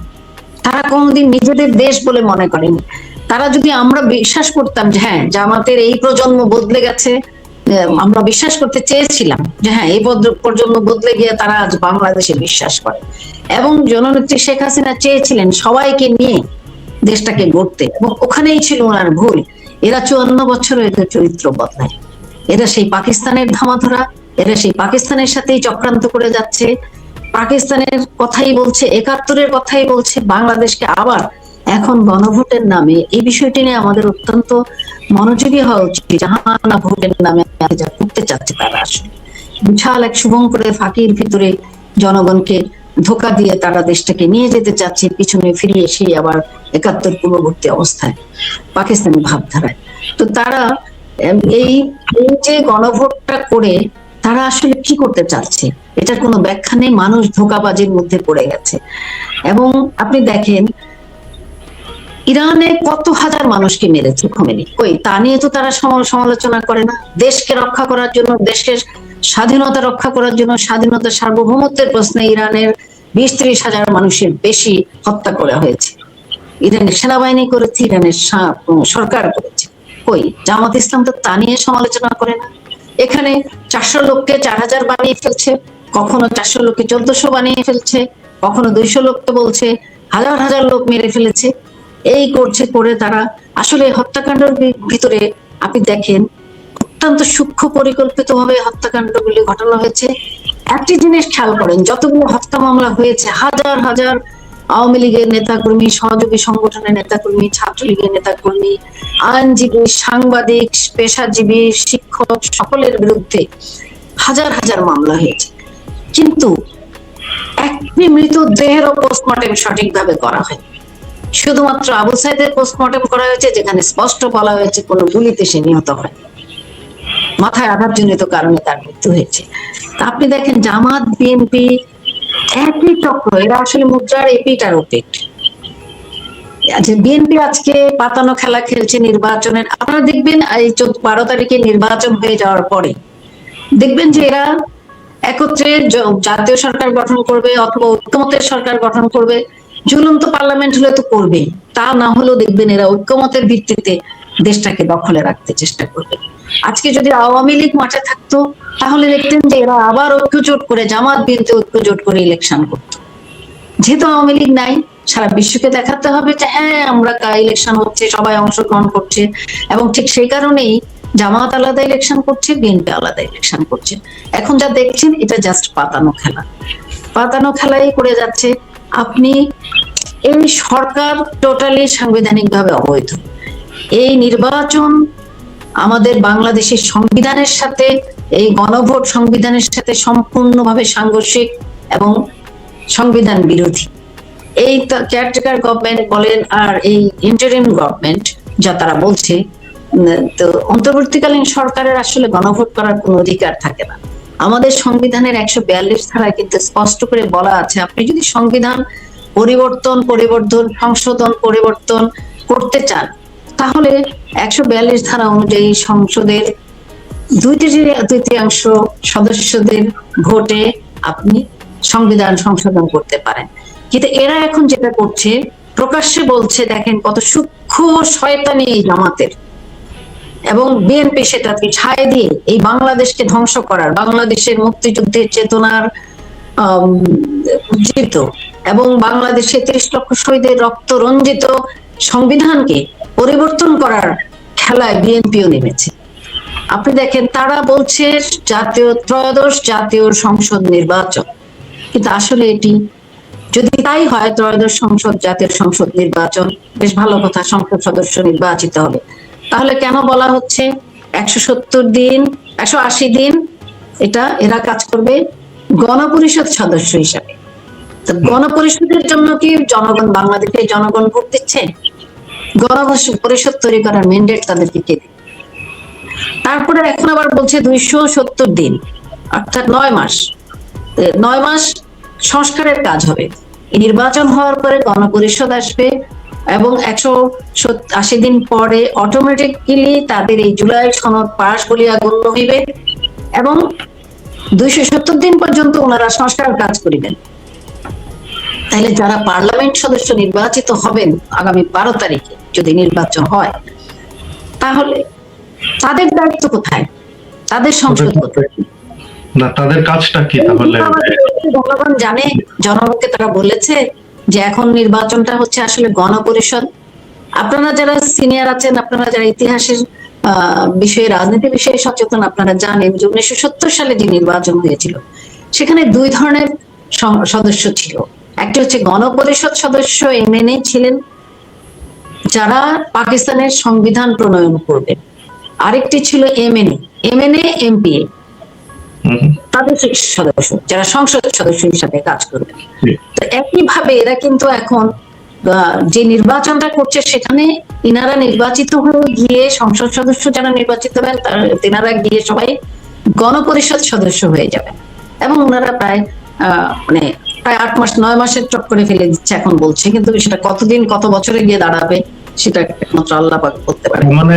তারা কোনোদিন নিজেদের দেশ বলে মনে করেনি। তারা যদি আমরা বিশ্বাস করতাম যে হ্যাঁ জামাতের এই প্রজন্ম বদলে গেছে, আমরা বিশ্বাস করতে চেয়েছিলাম যে হ্যাঁ এই প্রজন্ম বদলে গিয়ে তারা আজ বাংলাদেশে বিশ্বাস করে, এবং জননেত্রী শেখ হাসিনা চেয়েছিলেন সবাইকে নিয়ে দেশটাকে গড়তে, এবং ওখানেই ছিল ওনার ভুল। এরা 54 বছর এদের চরিত্র বদলায়, এরা সেই পাকিস্তানের ধামাধরা, এরা সেই পাকিস্তানের সাথেই চক্রান্ত করে যাচ্ছে, পাকিস্তানের কথাই বলছে, 71-এর কথাই বলছে, বাংলাদেশকে আবার এখন গণভোটের নামে এই বিষয়টি নিয়ে আমাদের অত্যন্ত মনোযোগী হওয়া উচিত। জাহানা ভোটের নামে যা করতে চাচ্ছে তারা আসলে বিশাল এক শুভঙ্করের ফাঁকির ভিতরে জনগণকে ধোঁকা দিয়ে তারা দেশটাকে নিয়ে যেতে চাচ্ছে, পিছনে ফিরিয়ে সেই আবার 71 পূর্ববর্তী অবস্থায় পাকিস্তানি ভাবধারায়। তো তারা এই যে গণভোটটা করে তারা আসলে কি করতে চাচ্ছে এটার কোনো ব্যাখ্যা নেই, মানুষ ধোঁকাবাজির মধ্যে পড়ে গেছে। এবং আপনি দেখেন ইরানে কত হাজার মানুষকে মেরেছে খোমেনি, কই তা নিয়ে তো তারা সমালোচনা করে না। দেশকে রক্ষা করার জন্য, দেশের স্বাধীনতা রক্ষা করার জন্য, স্বাধীনতা সার্বভৌমত্বের প্রশ্নে ইরানের 20-30 হাজার মানুষের বেশি হত্যা করা হয়েছে, ইরানের সেনাবাহিনী করেছে, ইরানের সরকার করেছে। কই জামাত ইসলাম তো তা নিয়ে সমালোচনা করে না। এখানে 400 লোককে 4000 বানিয়ে ফেলছে, কখনো 400 লোককে 1400 বানিয়ে ফেলছে, কখনো 200 লোককে বলছে হাজার হাজার লোক মেরে ফেলেছে। এই করছে, করে তারা আসলে হত্যাকাণ্ডের ভিতরে আপনি দেখেন অত্যন্ত সূক্ষ্ম পরিকল্পিত ভাবে হত্যাকাণ্ডগুলি ঘটানো হয়েছে। একটি জিনিস খেয়াল করেন, যতগুলো হত্যা মামলা হয়েছে, হাজার হাজার আওয়ামী লীগের নেতাকর্মী, সহযোগী সংগঠনের নেতাকর্মী, ছাত্রলীগের নেতাকর্মী, আইনজীবী, সাংবাদিক, পেশাজীবী, শিক্ষক সকলের বিরুদ্ধে হাজার হাজার মামলা হয়েছে, কিন্তু একটি মৃতদেহেরও পোস্টমর্টেম সঠিকভাবে করা হয়। শুধুমাত্র আবু সাইদের পোস্টমর্টেম করা হয়েছে, যেখানে স্পষ্ট বলা হয়েছে কোনো গুলিতে সে নিহত হয়, মাথায় আঘাতজনিত কারণে তার মৃত্যু হয়েছে। তা আপনি দেখেন জামাত বিএনপি একই চক্র, এরা আসলে মুদ্রার এপিট আর ওপিট। আচ্ছা, বিএনপি আজকে পাতানো খেলা খেলছে নির্বাচনের। আপনারা দেখবেন এই 12 তারিখে নির্বাচন হয়ে যাওয়ার পরে দেখবেন যে এরা একত্রে জাতীয় সরকার গঠন করবে অথবা ঐক্যমতের সরকার গঠন করবে। ঝুলন্ত পার্লামেন্ট হলে তো করবেই, তা না হলেও দেখবেন এরা ঐক্যমতের ভিত্তিতে দেশটাকে দখলে রাখতে চেষ্টা করবে। আজকে যদি আওয়ামী লীগ মাঠে থাকতো তাহলে দেখতেন যে এরা আবার ঐক্যজোট করে, জামাত বিএনপি ঐক্যজোট করে ইলেকশন করতো। যেহেতু আওয়ামী লীগ নাই, সারা বিশ্বকে দেখাতে হবে যে হ্যাঁ আমরা ইলেকশন হচ্ছে, সবাই অংশগ্রহণ করছে, এবং ঠিক সেই কারণেই জামাত আলাদা ইলেকশন করছে, বিএনপি আলাদা ইলেকশন করছে। এখন যা দেখছেন এটা জাস্ট পাতানো খেলা, পাতানো খেলাই করে যাচ্ছে। আপনি এই সরকার টোটালি সাংবিধানিকভাবে অবৈধ। এই নির্বাচন আমাদের বাংলাদেশের সংবিধানের সাথে, এই গণভোট সংবিধানের সাথে সম্পূর্ণভাবে সাংঘর্ষিক এবং সংবিধান বিরোধী। এই কেয়ারটেকার গভর্নমেন্ট বলেন আর এই ইন্টারিম গভর্নমেন্ট যা তারা বলছে, তো অন্তর্বর্তীকালীন সরকারের আসলে গণভোট করার কোনো অধিকার থাকে না। আমাদের সংবিধানের 142 ধারায় কিন্তু স্পষ্ট করে বলা আছে, আপনি যদি সংবিধান সংশোধন পরিবর্তন করতে চান তাহলে 142 ধারা অনুযায়ী সংসদের 2/3 সদস্যদের ভোটে আপনি সংবিধান সংশোধন করতে পারেন। কিন্তু এরা এখন যেটা করছে, প্রকাশ্যে বলছে, দেখেন কত সূক্ষ্ম শয়তানি এই জামাতের এবং বিএনপি সেটাকে ছায় দিয়ে এই বাংলাদেশকে ধ্বংস করার, বাংলাদেশের মুক্তিযুদ্ধের চেতনার উজ্জীবিত এবং বাংলাদেশে 30 লক্ষ শহীদের রক্ত রঞ্জিত সংবিধানকে পরিবর্তন করার খেলায় বিএনপিও নেমেছে। আপনি দেখেন তারা বলছে ত্রয়োদশ জাতীয় সংসদ নির্বাচন, কিন্তু আসলে এটি যদি তাই হয়, ত্রয়োদশ জাতীয় সংসদ নির্বাচন বেশ ভালো কথা, সংসদ সদস্য নির্বাচিত হবে, তাহলে কেন বলা হচ্ছে 170 দিন 180 দিন এটা এরা কাজ করবে গণপরিষদ সদস্য হিসাবে? তো গণপরিষদের জন্য কি বাংলাদেশের জনগণ ভোট দিচ্ছে? গণপরিষদ তৈরি করার ম্যান্ডেট তাদেরকে কে দিবে? তারপরে এখন আবার বলছে 270 দিন, অর্থাৎ 9 মাস সংস্কারের কাজ হবে। নির্বাচন হওয়ার পরে গণপরিষদ আসবে এবং 180 দিন পরে অটোমেটিক্যালি তাদের এই জুলাই সনদ পাশ বলিয়া গণ্য হইবে এবং 270 দিন পর্যন্ত ওনারা সংস্কার কাজ করিবেন। তাহলে যারা পার্লামেন্ট সদস্য নির্বাচিত হবেন আগামী 12 তারিখে যদি নির্বাচন হয়, তাহলে তাদের দায়িত্ব কোথায়? তাদের সংসদ কোথায়? না, তাদের কাজটা কি তাহলে? জনগণ জানে, জনগণকে তারা বলেছে যে এখন নির্বাচনটা হচ্ছে আসলে গণপরিষদ। আপনারা যারা সিনিয়র আছেন, আপনারা যারা ইতিহাসের বিষয়ে, রাজনীতি বিষয়ে সচেতন, আপনারা জানেন যে 1970 সালে যে নির্বাচন হয়েছিল সেখানে 2 ধরনের সদস্য ছিল। একটা হচ্ছে গণপরিষদ সদস্য এমএনএ ছিলেন যারা পাকিস্তানের সংবিধান প্রণয়ন করবেন, আরেকটি ছিল এমএনএ এমপিএ, তাদের সদস্য যারা সংসদ সদস্য হিসাবে কাজ করবেন। তো একইভাবে এরা কিন্তু এখন যে নির্বাচনটা করছে সেখানে ইনারা নির্বাচিত হয়ে গিয়ে, সংসদ সদস্য যারা নির্বাচিত হবেন তেনারা গিয়ে সবাই গণপরিষদ সদস্য হয়ে যাবেন এবং ওনারা প্রায় 8 মাস 9 মাসের চক্করে ফেলে দিচ্ছে এখন বলছে, কিন্তু সেটা কতদিন কত বছরে গিয়ে দাঁড়াবে সেটা একমাত্র আল্লাহ পাক বলতে পারে। মানে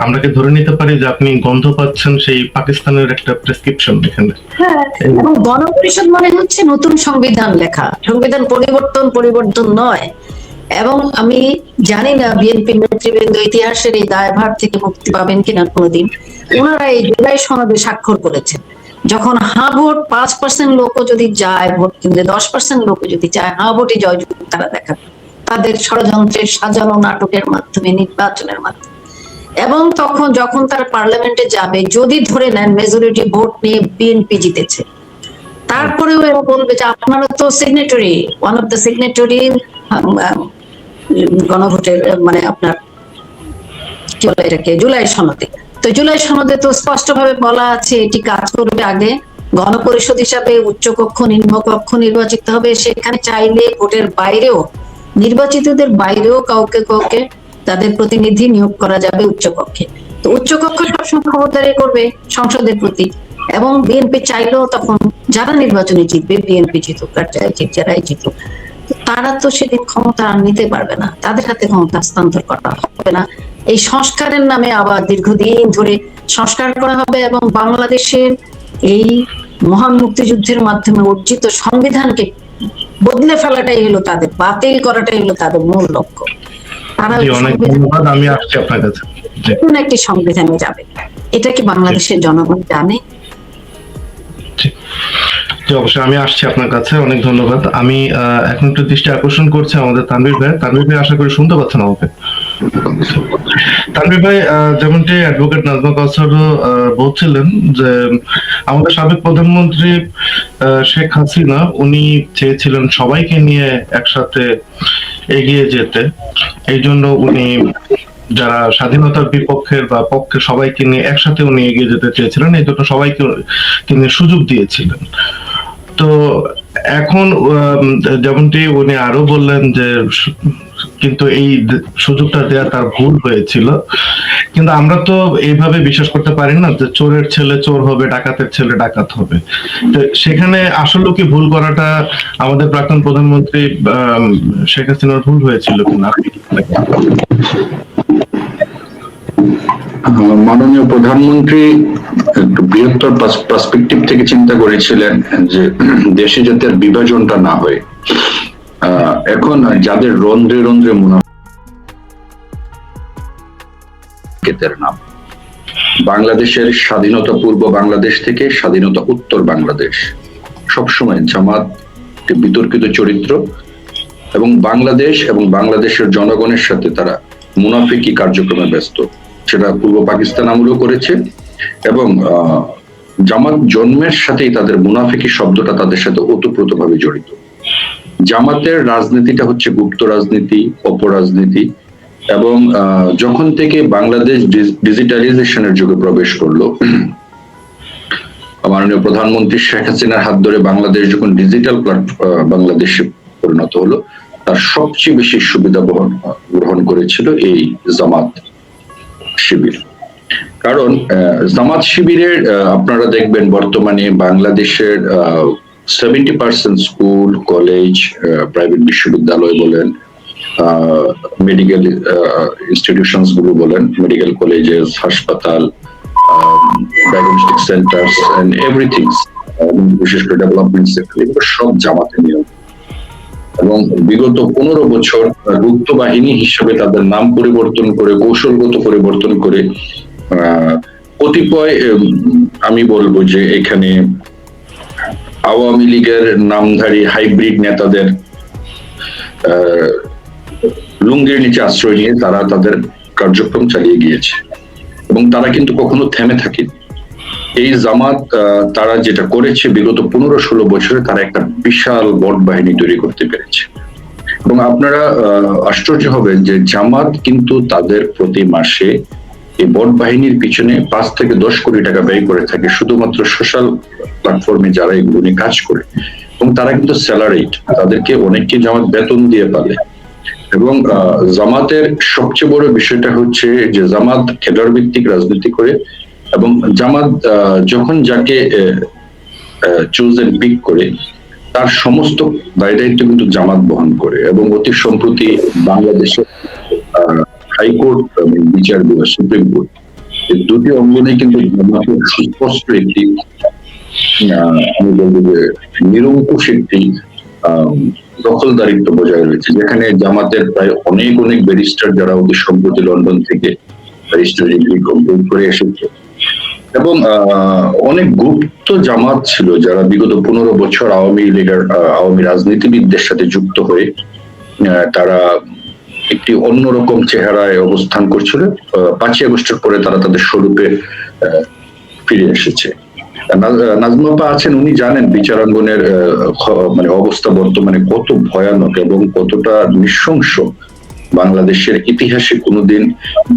আমরা কি ধরে নিতে পারি যে আপনি গন্ধ পাচ্ছেন সেই পাকিস্তানের একটা প্রেসক্রিপশন এখানে? হ্যাঁ, এবং গণপরিষদ মানে হচ্ছে নতুন সংবিধান লেখা, সংবিধান পরিবর্তন নয়। এবং আমি জানি না বিএনপি নেতৃবৃন্দ ইতিহাসের এই দায়ভার থেকে মুক্তি পাবেন কিনা কোনোদিন। ওনারা এই জুলাই সনদে স্বাক্ষর করেছেন, যখন হাঁ ভোট 5% লোকও যদি যায় ভোট কেন্দ্রে, 10% লোকও যদি যায়, হাঁ ভোটে জয়যুক্ত তারা দেখাবে। তাদের ষড়যন্ত্রের সাজানো নাটকের মাধ্যমে, নির্বাচনের মাধ্যমে। এবং তখন যখন তারা পার্লামেন্টে যাবে, যদি ধরে নেন মেজরিটি ভোট নিয়ে বিএনপি জিতেছে, তারপরেও এরা বলবে যে আপনারা তো signatory, one of the signatory গণভোটের, মানে আপনার কি বলে এটাকে, জুলাই সনদে। তো জুলাই সনদে তো স্পষ্টভাবে বলা আছে এটি কাজ করবে আগে গণপরিষদ হিসাবে, উচ্চকক্ষ নিম্নকক্ষ নির্বাচিত হবে, সেখানে চাইলে ভোটের বাইরেও, নির্বাচিতদের বাইরেও কাউকে কাউকে তাদের প্রতিনিধি নিয়োগ করা যাবে উচ্চকক্ষে। তো উচ্চকক্ষ সবসময় খবরদারি করবে সংসদের প্রতি, এবং বিএনপি চাইলেও তখন যারা নির্বাচনে জিতবে, বিএনপি জিতুক আর যারাই জিতুক, তারা তো সেদিন ক্ষমতা আর নিতে পারবে না, তাদের হাতে ক্ষমতা হস্তান্তর করা হবে না। এই সংস্কারের নামে আবার দীর্ঘদিন ধরে সংস্কার করা হবে, এবং বাংলাদেশের এই মহান মুক্তিযুদ্ধের মাধ্যমে অর্জিত সংবিধানকে বদলে ফেলাটাই হলো তাদের, বাতিল করাটাই হলো তাদের মূল লক্ষ্য। তারা অনেক ধন্যবাদ, আমি আসছি আপনার কাছে। কোন একটি সংবিধানে যাবে, এটা কি বাংলাদেশের জনগণ জানে? অবশ্যই আমি আসছি আপনার কাছে, অনেক ধন্যবাদ। আমি এখন একটু দৃষ্টি আকর্ষণ করছি আমাদের তানভীর ভাই। তানভীর ভাই আশা করি শুনতে পাচ্ছেন আমাকে। তানভীর ভাই, যেমনটি অ্যাডভোকেট নাজমা কাউসারও বলছিলেন যে আমাদের সাবেক প্রধানমন্ত্রী শেখ হাসিনা, উনি চেয়েছিলেন সবাইকে নিয়ে একসাথে এগিয়ে যেতে। এই জন্য উনি যারা স্বাধীনতার বিপক্ষের বা পক্ষে সবাইকে নিয়ে একসাথে উনি এগিয়ে যেতে চেয়েছিলেন, এই জন্য সবাইকে তিনি সুযোগ দিয়েছিলেন। তো এখন যেমনটি উনি আরো বললেন যে কিন্তু এই সুযোগটা দেয়া তার ভুল হয়েছিল, কিন্তু আমরা তো এইভাবে বিশ্বাস করতে পারি না যে চোরের ছেলে চোর হবে, ডাকাতের ছেলে ডাকাত হবে। তো সেখানে আসলে কি ভুল করাটা আমাদের প্রাক্তন প্রধানমন্ত্রী শেখ হাসিনার ভুল হয়েছিল কিনা? মাননীয় প্রধানমন্ত্রী একটু বৃহত্তর পার্সপেক্টিভ থেকে চিন্তা করেছিলেন যে দেশে যাতে আর বিভাজনটা না হয়। এখন যাদের রন্ধ্রে রন্ধ্রে মুনাফিকের নাম, বাংলাদেশের স্বাধীনতা পূর্ব বাংলাদেশ থেকে স্বাধীনতা উত্তর বাংলাদেশ সবসময় জামাত বিতর্কিত চরিত্র, এবং বাংলাদেশ এবং বাংলাদেশের জনগণের সাথে তারা মুনাফিকি কার্যক্রমে ব্যস্ত। সেটা পূর্ব পাকিস্তান আমলেও করেছে, এবং জামাত জন্মের সাথেই তাদের মুনাফিকি শব্দটা তাদের সাথে ওতপ্রোতভাবে জড়িত। জামাতের রাজনীতিটা হচ্ছে গুপ্ত রাজনীতি, অপরাজনীতি, এবং যখন থেকে বাংলাদেশ ডিজিটালাইজেশনের যুগে প্রবেশ করলো, মাননীয় প্রধানমন্ত্রী শেখ হাসিনার হাত ধরে বাংলাদেশ যখন ডিজিটাল বাংলাদেশে পরিণত হলো, তার সবচেয়ে বেশি সুবিধা গ্রহণ করেছিল এই জামাত শিবির। কারণ জামাত শিবিরের আপনারা দেখবেন বর্তমানে বাংলাদেশের 70% স্কুল, কলেজ, প্রাইভেট বিশ্ববিদ্যালয় বলেন, মেডিকেল ইনস্টিটিউশনস গুলো বলেন, মেডিকেল কলেজেস, হাসপাতাল, ডায়াগনস্টিক সেন্টার্স এন্ড এভরিথিং, বিশেষ করে ডেভেলপমেন্ট সেক্টর, এগুলো সব জামাতে নিয়ন্ত্রণ। এবং বিগত 15 বছর গুপ্ত বাহিনী হিসেবে তাদের নাম পরিবর্তন করে, কৌশলগত পরিবর্তন করে কতিপয়, আমি বলবো যে এখানে আওয়ামী লীগের নামধারী হাইব্রিড নেতাদের লুঙ্গির নিচে আশ্রয় নিয়ে তারা তাদের কার্যক্রম চালিয়ে গিয়েছে, এবং তারা কিন্তু কখনো থেমে থাকেনি। এই জামাত তারা যেটা করেছে বিগত 15-16 বছরে, তারা একটা বিশাল বট বাহিনী তৈরি করতে পেরেছে। এবং আপনারা আশ্চর্য হবেন যে জামাত কিন্তু তাদের প্রতি মাসে এই বট বাহিনীর পিছনে 5 থেকে 10 কোটি টাকা ব্যয় করে থাকে, শুধুমাত্র সোশ্যাল প্ল্যাটফর্মে যারা এগুলো নিয়ে কাজ করে। এবং তারা কিন্তু স্যালারিড, তাদেরকে অনেককে জামাত বেতন দিয়ে পালে। এবং জামাতের সবচেয়ে বড় বিষয়টা হচ্ছে যে জামাত খেলোয়াড় ভিত্তিক রাজনীতি করে, এবং জামাত যখন যাকে চুজ এন্ড পিক করে, তার সমস্ত দায় দায়িত্ব কিন্তু জামাত বহন করে। এবং অতি সম্প্রতি বাংলাদেশের হাইকোর্ট বিচার বিভাগ, সুপ্রিম কোর্ট, এই দুটি অঙ্গনে কিন্তু জামাতের সুস্পষ্ট একটি, আমি বলবো যে নিরঙ্কুশ একটি দখলদারিত্ব বজায় রয়েছে, যেখানে জামাতের প্রায় অনেক অনেক ব্যারিস্টার যারা অতি সম্প্রতি লন্ডন থেকে ব্যারিস্টার ডিগ্রি কমপ্লিট করে এসেছে, এবং অনেক গুপ্ত জামাত ছিল যারা বিগত 15 বছর আওয়ামী লীগের আওয়ামী রাজনীতিবিদদের সাথে যুক্ত হয়ে তারা একটি অন্যরকম চেহারায় অবস্থান করছিল। 5ই আগস্টের পরে তারা তাদের স্বরূপে ফিরে এসেছে। নাজমা আপা আছেন, উনি জানেন বিচারাঙ্গনের মানে অবস্থা বর্তমানে কত ভয়ানক এবং কতটা নৃশংস। বাংলাদেশের ইতিহাসে কোনোদিন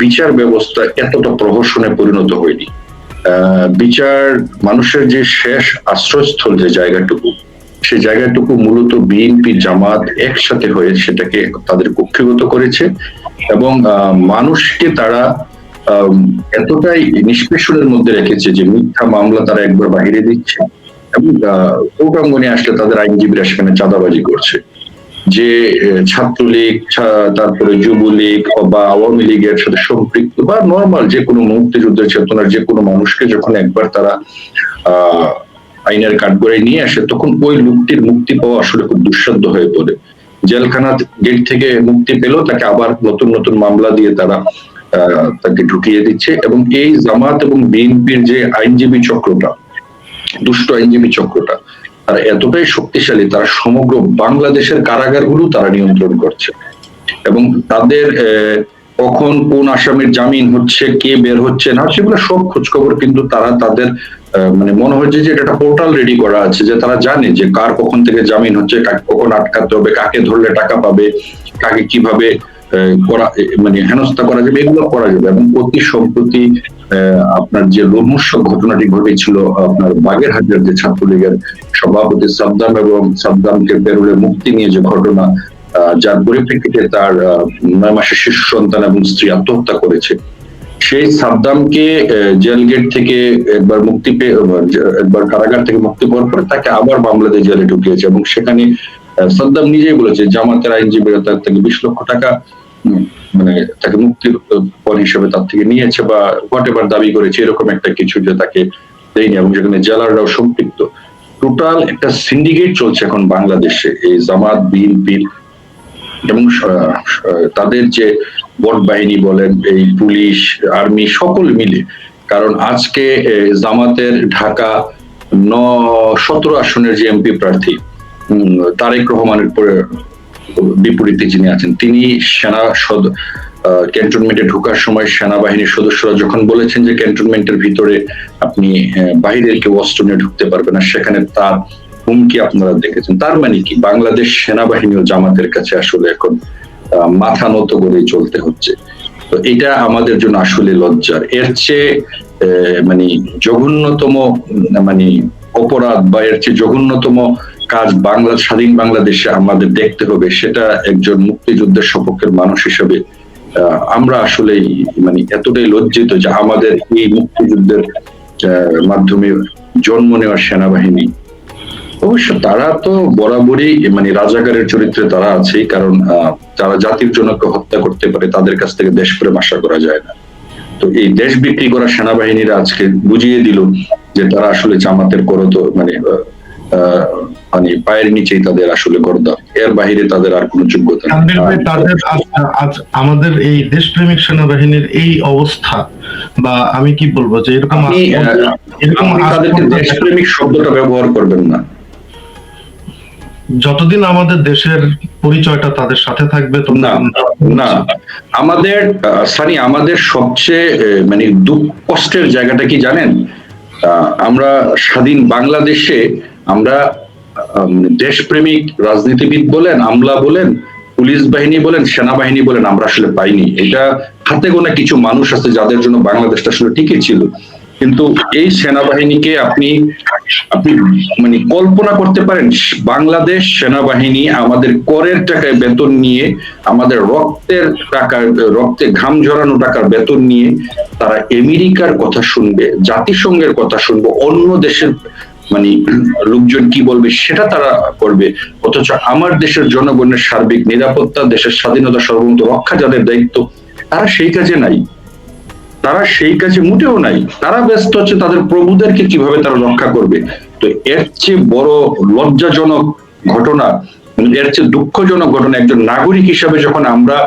বিচার ব্যবস্থা এতটা প্রহসনে পরিণত হয়নি। বিচার মানুষের যে শেষ আশ্রয়স্থল, যে জায়গাটুকু, সেই জায়গাটুকু মূলত বিএনপি জামাত একসাথে হয়ে সেটাকে তাদের কক্ষিগত করেছে এবং মানুষকে তারা এতটাই নিষ্পেষণের মধ্যে রেখেছে যে মিথ্যা মামলা তারা একবার বাহিরে দিচ্ছে এবং কোর্টাঙ্গনে আসলে তাদের আইনজীবীরা সেখানে চাঁদাবাজি করছে। যে ছাত্রলীগ, তারপরে যুবলীগ বা আওয়ামী লীগের সাথে সম্পৃক্ত বা নর্মাল যে কোনো মুক্তিযুদ্ধের চেতনার যে কোনো মানুষকে যখন একবার তারা আইনের কাঠগড়ায় নিয়ে আসে, তখন ওই লোকটির মুক্তি পাওয়া আসলে খুব দুঃসাধ্য হয়ে পড়ে। জেলখানা গেট থেকে মুক্তি পেলেও তাকে আবার নতুন নতুন মামলা দিয়ে তারা তাকে ঢুকিয়ে দিচ্ছে। এবং এই জামাত এবং বিএনপির যে আইনজীবী চক্রটা, দুষ্ট আইনজীবী চক্রটা, তারা এতটাই শক্তিশালী, তারা সমগ্র বাংলাদেশের কারাগারগুলো তারা নিয়ন্ত্রণ করছে এবং তাদের কখন কোন আসামির জামিন হচ্ছে, কে বের হচ্ছে না, সেগুলো সব খোঁজখবর কিন্তু তারা তাদের মানে মনে হচ্ছে যে এটা একটা পোর্টাল রেডি করা আছে, যে তারা জানে যে কার কখন থেকে জামিন হচ্ছে, কাকে কখন আটকাতে হবে, কাকে ধরলে টাকা পাবে, কাকে কিভাবে করা মানে হেনস্থা করা যাবে, এগুলো করা যাবে। এবং অতি সম্প্রতি আপনার যে রোমহর্ষক ঘটনাটি ঘটেছিল আপনার বাগেরহাটের যে ছাত্রলীগের সভাপতি সাদ্দাম এবং সাদ্দামকে পেরোলে মুক্তি নিয়ে যে ঘটনা, যার পরিপ্রেক্ষিতে তার 9 মাসের শিশু সন্তান এবং স্ত্রী আত্মহত্যা করেছে, সেই সাদ্দামকে জেল গেট থেকে একবার মুক্তি পেয়ে, একবার কারাগার থেকে মুক্তি পাওয়ার পরে তাকে আবার বাংলাদেশ জেলে ঢুকিয়েছে এবং সেখানে সাদ্দাম নিজেই বলেছে জামাতের আইনজীবীরা তার থেকে 20 লক্ষ টাকা মানে তাকে মুক্তির পণ হিসেবে তার থেকে নিয়েছে বা হোয়াটএভার দাবি করেছে, এরকম একটা কিছু যে তাকে দেয়নি এবং সেখানে জেলাররাও সম্পৃক্ত। টোটাল একটা সিন্ডিকেট চলছে এখন বাংলাদেশে এই জামাত, বিএনপির এবং তাদের যে বট বাহিনী বলেন, এই পুলিশ, আর্মি সকল মিলে। কারণ আজকে জামাতের ঢাকা 17 আসনের যে এমপি প্রার্থী তারেক রহমানের বিপরীতে যিনি আছেন, তিনি ক্যান্টনমেন্টে ঢোকার সময় সেনাবাহিনীর সদস্যরা যখন বলেছেন যে ক্যান্টনমেন্টের ভিতরে আপনি বাহিরের কেউ অস্ত্র নিয়ে ঢুকতে পারবে না, সেখানে তার হুমকি আপনারা দেখেছেন। তার মানে কি, বাংলাদেশ সেনাবাহিনী ও জামাতের কাছে আসলে এখন মাথা নত করে চলতে হচ্ছে। তো এটা আমাদের জন্য আসলে লজ্জার। এর চেয়ে মানে জঘন্যতম মানে অপরাধ বা এর চেয়ে জঘন্যতম কাজ স্বাধীন বাংলাদেশে আমাদের দেখতে হবে। সেটা একজন মুক্তিযুদ্ধের সপক্ষের মানুষ হিসেবে আমরা আসলে মানে এতটাই লজ্জিত যে আমাদের এই মুক্তিযুদ্ধের মাধ্যমে জন্ম নেওয়া সেনাবাহিনী, অবশ্য তারা তো বরাবরই মানে রাজাকারের চরিত্রে তারা আছে, কারণ যারা জাতির জন্য হত্যা করতে পারে তাদের কাছ থেকে দেশপ্রেম আশা করা যায় না। তো এই দেশ বিক্রি করা সেনাবাহিনীরা আজকে বুঝিয়ে দিল যে তারা আসলে জামাতের মানে মানে পায়ের নিচেই তাদের আসলে গর্দা, এর বাহিরে তাদের আর কোনো যোগ্যতা নেই। আমাদের এই দেশপ্রেমিক সেনাবাহিনীর এই অবস্থা, বা আমি কি বলবো যে এরকম তাদেরকে দেশপ্রেমিক শব্দটা ব্যবহার করবেন না। যতদিন আমাদের দেশের পরিচয়টা তাদের সাথে থাকবে না আমাদের আমাদের সবচেয়ে মানে দুঃখ কষ্টের জায়গাটা কি জানেন, আমরা স্বাধীন বাংলাদেশে আমরা দেশপ্রেমিক রাজনীতিবিদ বলেন, আমলা বলেন, পুলিশ বাহিনী বলেন, সেনাবাহিনী বলেন, আমরা আসলে পাইনি। এটা হাতে গোনা কিছু মানুষ আছে যাদের জন্য বাংলাদেশটা আসলে ঠিকই ছিল। কিন্তু এই সেনাবাহিনীকে আপনি মানে কল্পনা করতে পারেন, বাংলাদেশ সেনাবাহিনী আমাদের করের টাকায় বেতন নিয়ে, আমাদের রক্তে ঘাম ঝরানো টাকার বেতন নিয়ে তারা আমেরিকার কথা শুনবে, জাতিসংঘের কথা শুনবে, অন্য দেশের মানে লোকজন কি বলবে সেটা তারা করবে, অথচ আমার দেশের জনগণের সার্বিক নিরাপত্তা, দেশের স্বাধীনতা সর্বন্ত রক্ষা যাদের দায়িত্ব, তারা সেই কাজে নাই, তারা সেই কাজে মোটেও নাই। তারা ব্যস্ত হচ্ছে তাদের প্রভুদেরকে কিভাবে তারা রক্ষা করবে। তো এর চেয়ে বড় লজ্জাজনক ঘটনা, এর চেয়ে দুঃখজনক ঘটনা একজন নাগরিক হিসাবে যখন আমরা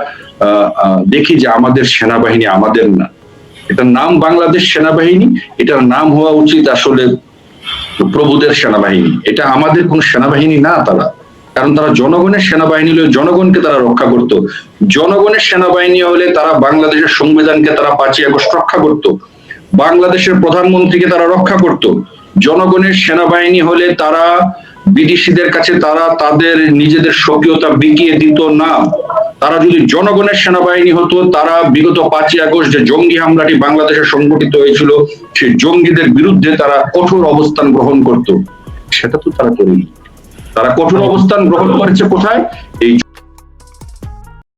দেখি যে আমাদের সেনাবাহিনী আমাদের না, এটার নাম বাংলাদেশ সেনাবাহিনী, এটার নাম হওয়া উচিত আসলে প্রভুদের সেনাবাহিনী, এটা আমাদের কোন সেনাবাহিনী না। তারা কারণ তারা জনগণের সেনাবাহিনী হলে জনগণকে তারা রক্ষা করত। জনগণের সেনাবাহিনী হলে তারা বাংলাদেশের সংবিধানকে তারা 5ই আগস্ট রক্ষা করত, বাংলাদেশের প্রধানমন্ত্রীকে তারা রক্ষা করত। জনগণের সেনাবাহিনী হলে তারা বিদেশিদের কাছে তারা তাদের নিজেদের স্বকীয়তা বিকিয়ে দিত না। তারা যদি জনগণের সেনাবাহিনী হতো, তারা বিগত 5ই আগস্ট যে জঙ্গি হামলাটি বাংলাদেশে সংঘটিত হয়েছিল, সেই জঙ্গিদের বিরুদ্ধে তারা কঠোর অবস্থান গ্রহণ করত। সেটা তো তারা করেনি। তারা কঠোর অবস্থান গ্রহণ করেছে কোথায়?